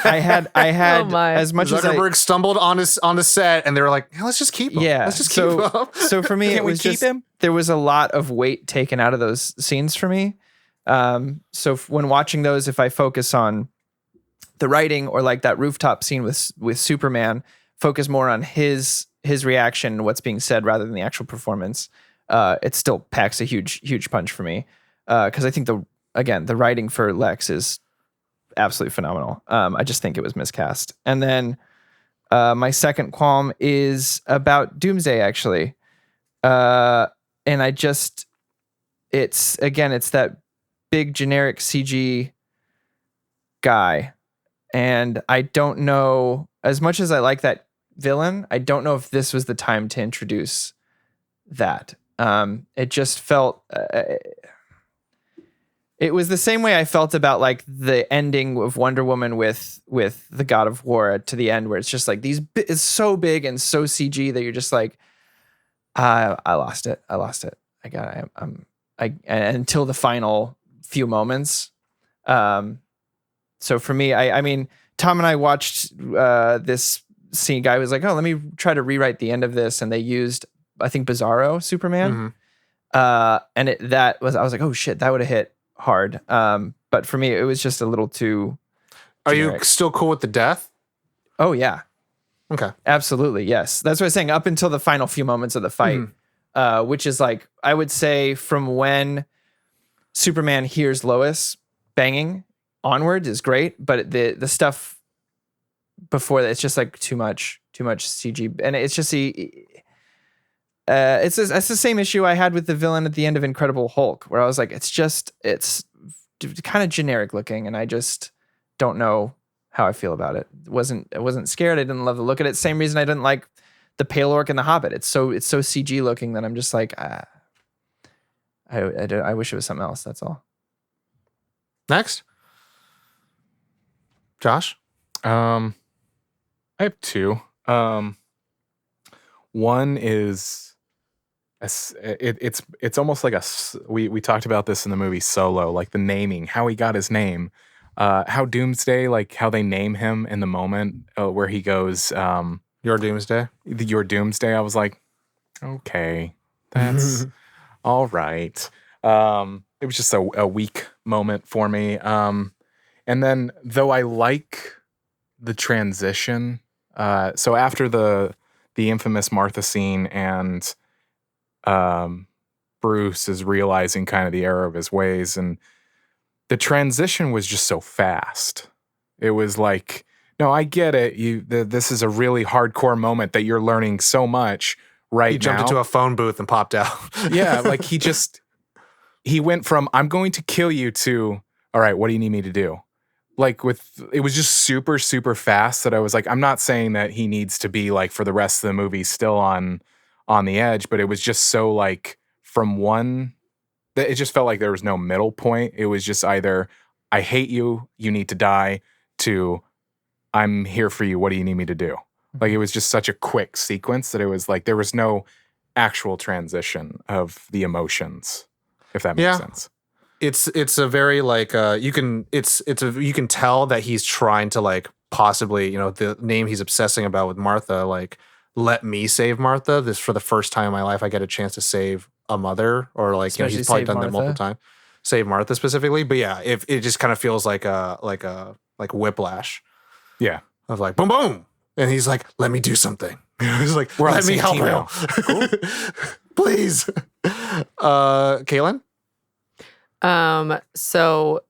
I had as much Zuckerberg stumbled on the set, and they were like, let's just keep him. Yeah. Let's just keep him. So for me, Can't it we was keep just him? There was a lot of weight taken out of those scenes for me. So when watching those, if I focus on the writing or like that rooftop scene with Superman, focus more on his reaction and what's being said rather than the actual performance. It still packs a huge punch for me. Because I think the writing for Lex is absolutely phenomenal. I just think it was miscast. And then my second qualm is about Doomsday, actually. And it's that big generic CG guy. And I don't know, as much as I like that villain, I don't know if this was the time to introduce that. It just felt... It was the same way I felt about like the ending of Wonder Woman with the God of War to the end, where it's just like it's so big and so CG that you're just like, I lost it. Until the final few moments. So for me, I mean, Tom and I watched this scene. Guy was like, oh, let me try to rewrite the end of this, and they used, I think, Bizarro Superman. Mm-hmm. And I was like, oh shit, that would have hit hard. But for me, it was just a little too generic. Are you still cool with the death? Oh yeah. Okay. Absolutely. Yes. That's what I was saying. Up until the final few moments of the fight, which is like, I would say from when Superman hears Lois banging onward is great. But the stuff before that, it's just like too much CG. And it's just it's the same issue I had with the villain at the end of Incredible Hulk, where I was like, it's kind of generic looking, and I just don't know how I feel about it. I wasn't scared. I didn't love the look at it. Same reason I didn't like the Pale Orc and the Hobbit. It's so CG looking that I'm just like, I wish it was something else. That's all. Next, Josh. I have two. One is it's almost like we talked about this in the movie Solo, like the naming, how he got his name. how Doomsday, like how they name him in the moment where he goes, Your Doomsday. your Doomsday. I was like, okay, that's all right. It was just a weak moment for me. And then though I like the transition, so after the infamous Martha scene and Bruce is realizing kind of the error of his ways, and the transition was just so fast. It was like, no, I get it. This is a really hardcore moment that you're learning so much right now. He jumped into a phone booth and popped out. Yeah, like he went from I'm going to kill you to all right, what do you need me to do? Like it was just super, super fast that I was like, I'm not saying that he needs to be like for the rest of the movie still on the edge, but it was just so like from one, it just felt like there was no middle point. It was just either I hate you, you need to die, to I'm here for you, what do you need me to do? Like it was just such a quick sequence that it was like there was no actual transition of the emotions, if that makes sense. It's a very like you can tell that he's trying to like possibly, you know, the name he's obsessing about with Martha, like let me save Martha. This for the first time in my life I get a chance to save a mother, or like, you know, he's probably done that multiple times. Save Martha specifically, but yeah, if it just kind of feels like whiplash. Yeah. Of like boom boom. And he's like, let me do something. He's like, let me help him. Cool. Please. Kaylin? So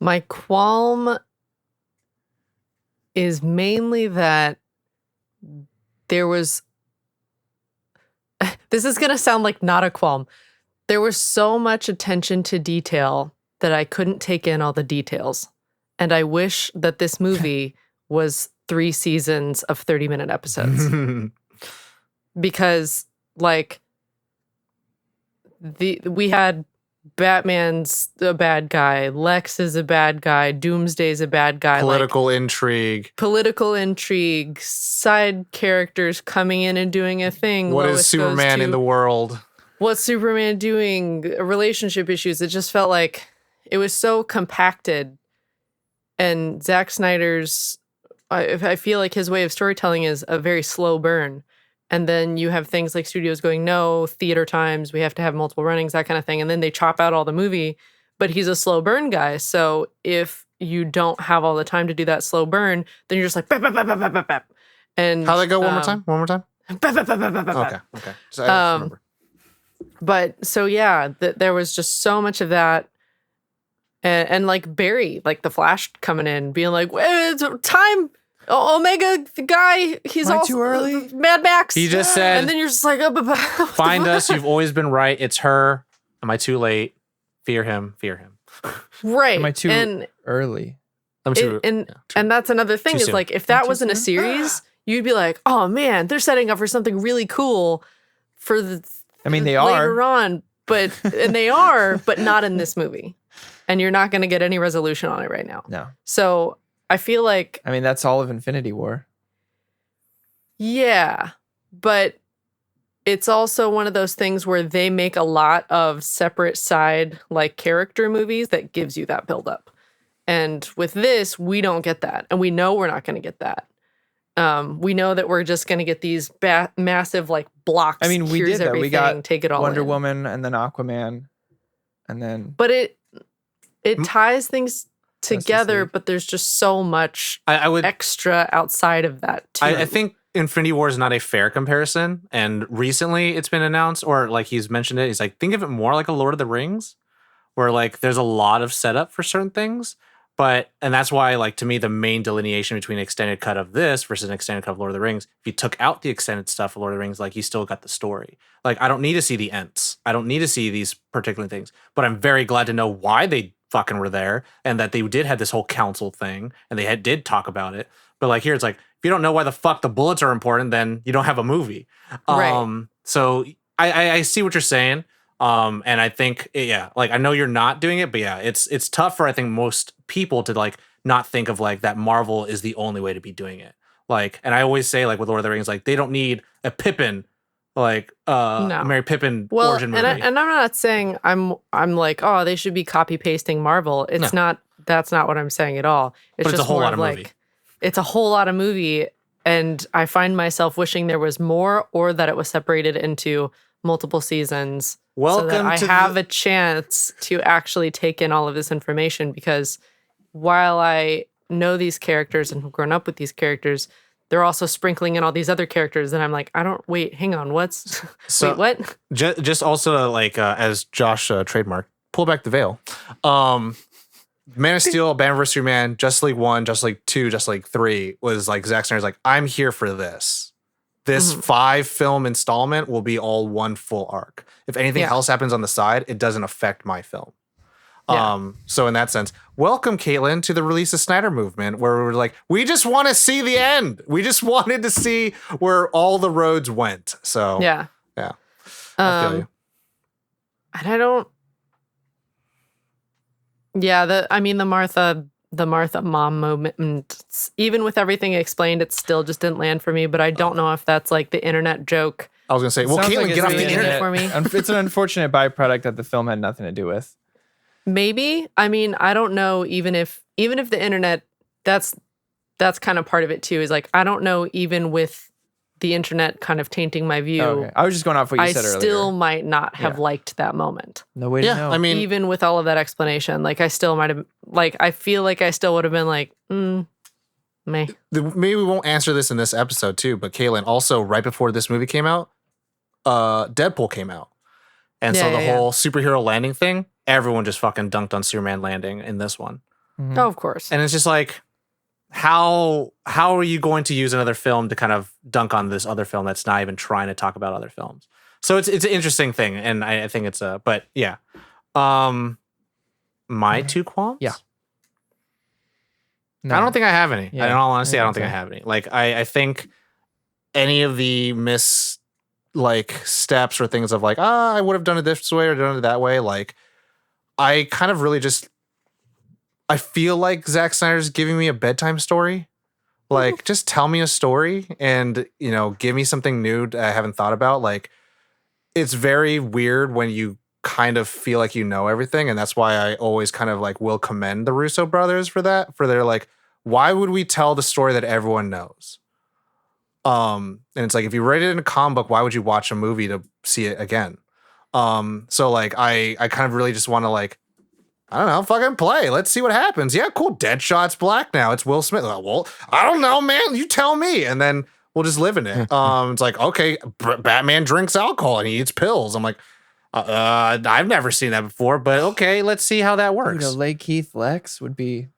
my qualm is mainly that there was this is going to sound like not a qualm. There was so much attention to detail that I couldn't take in all the details. And I wish that this movie was 3 seasons of 30-minute episodes. Because like we had Batman's a bad guy, Lex is a bad guy, Doomsday's a bad guy. Political intrigue, side characters coming in and doing a thing. What Lois is Superman in the world? What's Superman doing? Relationship issues. It just felt like it was so compacted. And Zack Snyder's, I feel like his way of storytelling is a very slow burn. And then you have things like studios going, no, theater times, we have to have multiple runnings, that kind of thing. And then they chop out all the movie, but he's a slow burn guy. So if you don't have all the time to do that slow burn, then you're just like, bap, bap, bap, bap, bap, bap. And how'd that go? One more time? Bap, bap, bap, bap, bap, bap. Okay. So I just remember. But so yeah, there was just so much of that. And like Barry, like the Flash coming in, being like, it's time. Omega, the guy, he's all too early. Mad Max. He just said, and then you're just like, find us. You've always been right. It's her. Am I too late? Fear him. Right. Am I too early? And that's another thing is like, if that wasn't a series, you'd be like, oh man, they're setting up for something really cool for the. I mean, they later are on, but they are, but not in this movie, and you're not going to get any resolution on it right now. No. So. I feel like... I mean, that's all of Infinity War. Yeah, but it's also one of those things where they make a lot of separate side, like, character movies that gives you that buildup. And with this, we don't get that. And we know we're not going to get that. We know that we're just going to get these massive, like, blocks. I mean, we did that. We got take it all Wonder in. Woman and then Aquaman. And then... But it ties things... together, but there's just so much extra outside of that too. I think Infinity War is not a fair comparison, and recently it's been announced, or like he's mentioned it, he's like, think of it more like a Lord of the Rings, where like there's a lot of setup for certain things, and that's why, like, to me, the main delineation between an extended cut of this versus an extended cut of Lord of the Rings, if you took out the extended stuff of Lord of the Rings, like, you still got the story. Like, I don't need to see the Ents. I don't need to see these particular things, but I'm very glad to know why they fucking were there, and that they did have this whole council thing, and they did talk about it. But like here, it's like, if you don't know why the fuck the bullets are important, then you don't have a movie. Right. So I see what you're saying. And I think, yeah, like, I know you're not doing it, but yeah, it's tough for, I think, most people to like not think of like that Marvel is the only way to be doing it. Like, and I always say, like, with Lord of the Rings, like, they don't need a Pippin, like Mary Pippin origin movie. And I'm not saying I'm like, oh, they should be copy pasting Marvel. It's not that's not what I'm saying at all. But it's a just whole more lot of of like movie. it's a whole lot of movie, and I find myself wishing there was more, or that it was separated into multiple seasons, so that Welcome I to have a chance to actually take in all of this information. Because while I know these characters and have grown up with these characters, they're also sprinkling in all these other characters, and I'm like, hang on, what's So- wait, what? Just also like as Josh trademarked, pull back the veil. Man of Steel, Batman vs Superman, Justice League 1, Justice League 2, Justice League 3 was like Zack Snyder's like, I'm here for this. This 5-film installment will be all one full arc. If anything Yeah. else happens on the side, it doesn't affect my film. Yeah. So in that sense, welcome, Caitlin, to the Release of Snyder movement, where we're like, we just want to see the end. We just wanted to see where all the roads went. So Yeah. yeah, I feel you. And I don't. Yeah, the Martha mom moment, even with everything explained, it still just didn't land for me. But I don't know if that's like the internet joke. I was gonna say, well, Sounds Caitlin, like get it's off the really internet. for me. It's an unfortunate byproduct that the film had nothing to do with. Maybe. I mean, I don't know. Even if the internet, that's kind of part of it too. Is like, I don't know. Even with the internet kind of tainting my view, Okay. I was just going off what you I said earlier. still might not have Yeah. liked that moment. No way to Yeah, know. I mean, Even with all of that explanation, like I still might have, like, I feel like I still would have been like, meh. maybe we won't answer this in this episode too, but Caitlin, also right before this movie came out, Deadpool came out. And so Yeah, the yeah, whole superhero landing thing, everyone just fucking dunked on Superman landing in this one. Mhm. Oh, of course. And it's just like, how are you going to use another film to kind of dunk on this other film that's not even trying to talk about other films? So it's an interesting thing, and I think it's but yeah. My two qualms? Yeah. I don't think I have any. Yeah, In all honesty, I I don't think think I so. have any. Like I think any of the steps or things of like, I would have done it this way or done it that way. Like I kind of really just I feel like Zack Snyder's giving me a bedtime story. Like just tell me a story and give me something new that I haven't thought about. Like it's very weird when you kind of feel like you know everything, and that's why I always kind of like will commend the Russo brothers for that. For their like, why would we tell the story that everyone knows? And it's like if you read it in a comic book, why would you watch a movie to see it again? So like I kind of really just want to like, I don't know, fucking play. Let's see what happens. Yeah, cool. Deadshot's black now. It's Will Smith. Well, I don't know, man. You tell me, and then we'll just live in it. It's like, okay, Batman drinks alcohol and he eats pills. I'm like, I've never seen that before, but okay, let's see how that Dude, works. a Lake Heath Lex would be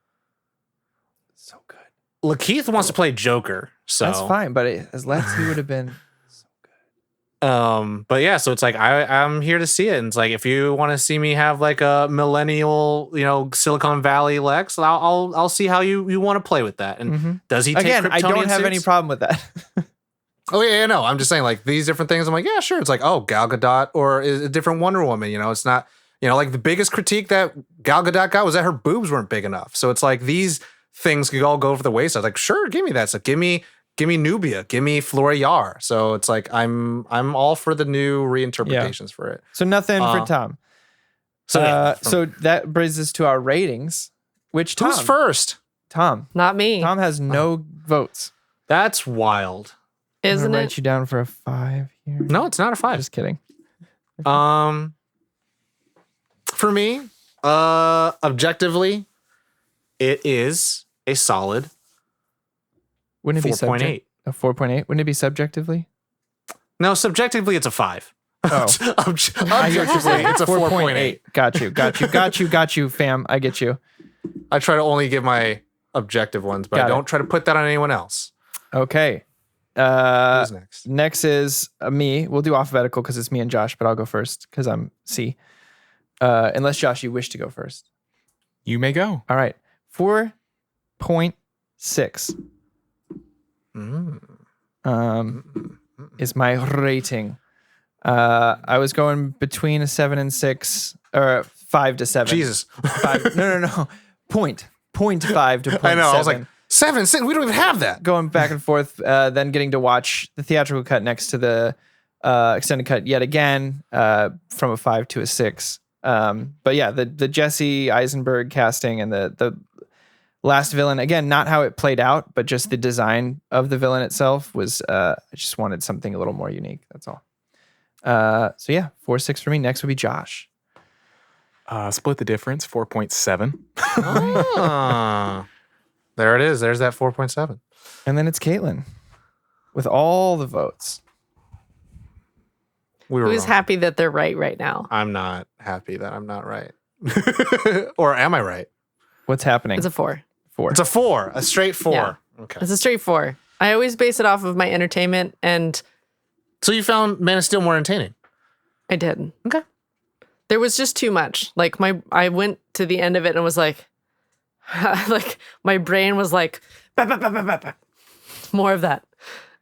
so good. Lakeith wants to play Joker, so That's fine, but as Lex, he would have been so good. But yeah, so it's like I'm here to see it, and it's like if you want to see me have like a millennial, Silicon Valley Lex, I'll see how you want to play with that. And Mhm. does he take Again, I don't Kryptonian have any suits? problem with that. Oh yeah, no, I'm just saying like these different things. I'm like, yeah, sure. It's like, oh, Gal Gadot or is a different Wonder Woman. It's not, like the biggest critique that Gal Gadot got was that her boobs weren't big enough. So it's like these things could all go for the wayside. Like, sure, give me that. So give me Nubia, give me Flora Yar. So it's like I'm all for the new reinterpretations for it. So nothing for Tom. So yeah, So that brings us to our ratings. Which Tom? who's first? Tom. Not me, Tom has no votes. That's wild. I'm isn't gonna it? write you down for a 5 here. No, it's not a 5. Just kidding. For me, objectively, it is a solid Wouldn't it be 4.8. A 4.8? Wouldn't it be subjectively? No, subjectively, it's a 5. Oh. Objectively, it's a 4.8. Got you, fam. I get you. I try to only give my objective ones, but Got I it. don't try to put that on anyone else. Okay. Who's next? Next is me. We'll do alphabetical because it's me and Josh, but I'll go first because I'm C. Unless Josh, you wish to go first. You may go. All right. 4.6 is my rating. I was going between a 7 and 6, or 5 to 7. Jesus. 5, no. Point 5 to point I know. 7. I was like, 7, 6. We don't even have that. Going back and forth, then getting to watch the theatrical cut next to the extended cut yet again, from a 5 to a 6. But yeah, the Jesse Eisenberg casting and the last villain, again, not how it played out, but just the design of the villain itself was, I just wanted something a little more unique. That's all. So yeah, 4.6 for me. Next would be Josh. Split the difference, 4.7. There it is. There's that 4.7. And then it's Caitlin with all the votes. We were Who's wrong. happy that they're right now? I'm not happy that I'm not right. Or am I right? What's happening? It's a 4. 4. It's a 4, a straight 4. Yeah. Okay. It's a straight 4. I always base it off of my entertainment, and So you found Man of Steel more entertaining? I did. Okay. There was just too much. Like I went to the end of it and was like, like my brain was like, bah, bah, bah, bah, bah, bah. More of that.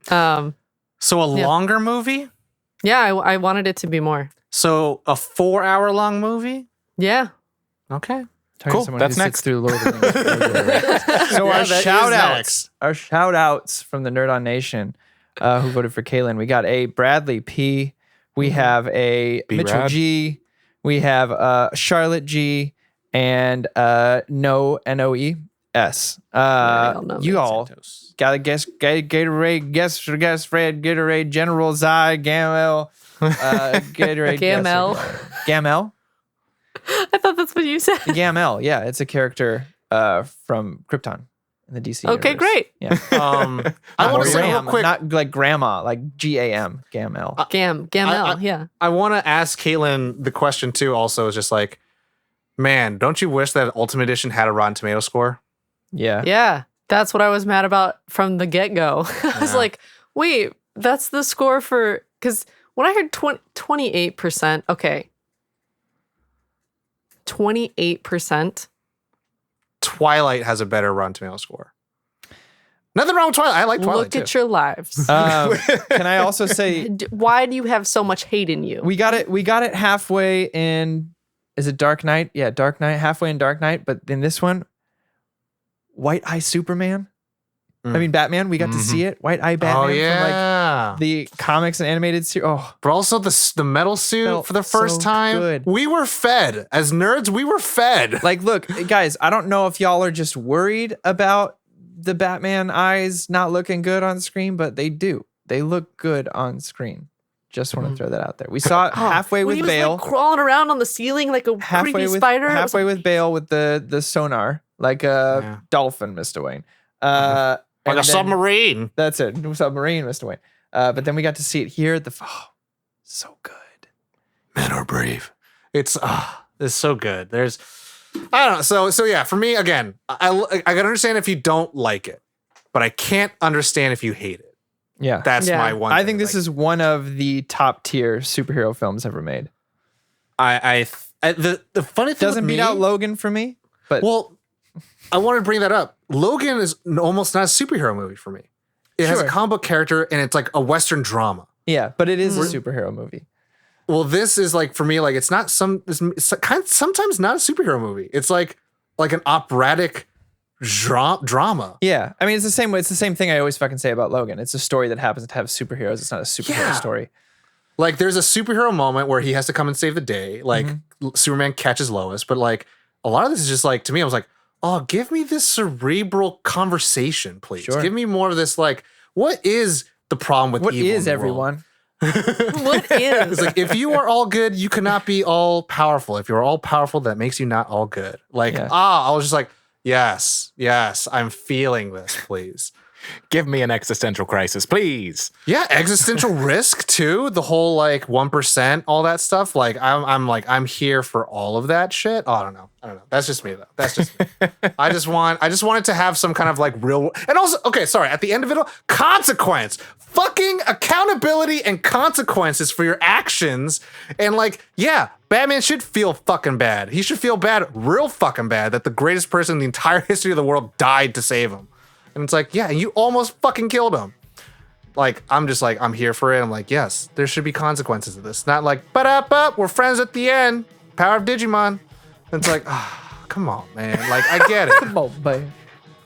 So a Yeah. longer movie? Yeah, I wanted it to be more. So a 4-hour long movie? Yeah. Okay. Talking to Cool. someone That's who sits next. through Lord of the Rings. So Yeah, our that is shout outs, next. from the Nerd On Nation, who voted for Kaylin. We got a Bradley P. We have a Mitchell B-Rad. G. We have Charlotte G. And No NOES. all know You me. all gotta guess Gatorade, guess Fred, Gatorade, General Zy, Gamel, Gatorade, Gamel. Gamel. I thought that's what you said. The Gamel, yeah, it's a character from Krypton in the DC. Okay, universe. great. Yeah, I want to say real Gram, quick. not like grandma, like GAM, Gamel. Gamel, yeah. I want to ask Caitlin the question too. Also, is just like, man, don't you wish that Ultimate Edition had a Rotten Tomato score? Yeah, Yeah. That's what I was mad about from the get-go. I was Yeah. like, wait, that's the score for, because when I heard 28%, okay. 28%. Twilight has a better Rotten Tomato score. Nothing wrong with Twilight. I like Twilight Look too. at your lives. Can I also say Why do you have so much hate in you? we got it halfway in? Is it Dark Knight? Yeah, Dark Knight, halfway in Dark Knight. But in this one, White Eye Superman. I mean Batman. We got to see it. White Eye Batman. Oh From yeah. like the comics and animated series. Oh, But also the metal suit Felt for the first so time. good. We were fed. As nerds, we were fed. like look, guys. I don't know if y'all are just worried about the Batman eyes not looking good on screen, but they do. They look good on screen. Just want to throw that out there. We saw it halfway when with he was Bale. like crawling around on the ceiling like a creepy spider. it was halfway with Bale with the sonar, like a Yeah. dolphin, Mr. Wayne. Like and a then- submarine. That's it, submarine, Mr. Wayne. But then we got to see it here at the. Oh, so good. Men are brave. It's so good. There's, I don't know. So yeah, for me again, I can understand if you don't like it, but I can't understand if you hate it. Yeah, That's Yeah. my one. I thing. think this Like, is one of the top tier superhero films ever made. the funny thing Doesn't with beat me, out Logan for me, but Well, I want to bring that up. Logan is almost not a superhero movie for me. It has a Sure. comic book character and it's like a Western drama. yeah, but it is a superhero movie. Well, this is like for me, like it's not it's kind of sometimes not a superhero movie. It's like an operatic drama. Yeah, I mean it's the same way. It's the same thing I always fucking say about Logan. It's a story that happens to have superheroes. It's not a superhero Yeah. story. Like there's a superhero moment where he has to come and save the day. Like Superman catches Lois, but like a lot of this is just like to me, I was like, oh, give me this cerebral conversation, please. Sure. Give me more of this. Like, what is the problem with What evil in is the world? everyone? What is? It's like if you are all good, you cannot be all powerful. If you're all powerful, that makes you not all good. Like Yeah. I was just like, yes, I'm feeling this, please. Give me an existential crisis, please. Yeah, existential risk too. The whole like 1%, all that stuff. Like I'm here for all of that shit. Oh, I don't know. That's just me though. That's just me. I just wanted to have some kind of like real and also okay, sorry, at the end of it all, consequence. Fucking accountability and consequences for your actions. And like, yeah, Batman should feel fucking bad. He should feel bad, real fucking bad, that the greatest person in the entire history of the world died to save him. And it's like, yeah, you almost fucking killed him. Like, I'm just like, I'm here for it. I'm like, yes, there should be consequences to this. Not like, but we're friends at the end. Power of Digimon. And it's like, come on, man. Like, I get it. Come on, babe.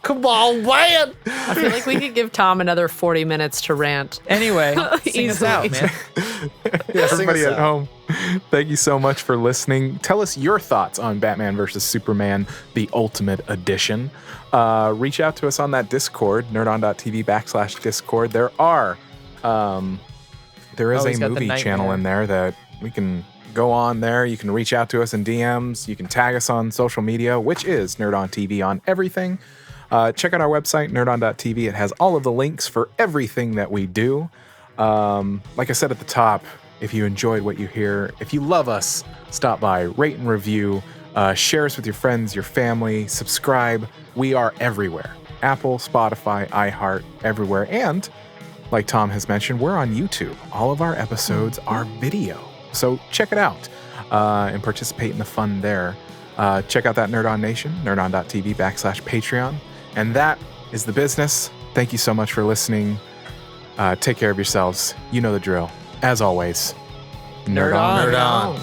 Come on, man. I feel like we could give Tom another 40 minutes to rant. Anyway, sing us out, Easily. man. Everybody at home. Thank you so much for listening. Tell us your thoughts on Batman versus Superman, the Ultimate Edition. Reach out to us on that Discord, nerdon.tv/Discord. There is he's a got the movie nightmare. channel in there that we can go on there. You can reach out to us in DMs. You can tag us on social media, which is NerdOnTV on everything. Check out our website, nerdon.tv. It has all of the links for everything that we do. Like I said at the top, if you enjoyed what you hear, if you love us, stop by, rate and review, share us with your friends, your family, subscribe. We are everywhere. Apple, Spotify, iHeart, everywhere. And like Tom has mentioned, we're on YouTube. All of our episodes are video. So check it out and participate in the fun there. Check out that Nerd On Nation, nerdon.tv/Patreon. And that is the business. Thank you so much for listening. Take care of yourselves. You know the drill. As always, Nerd On. Nerd on.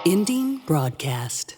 Ending broadcast.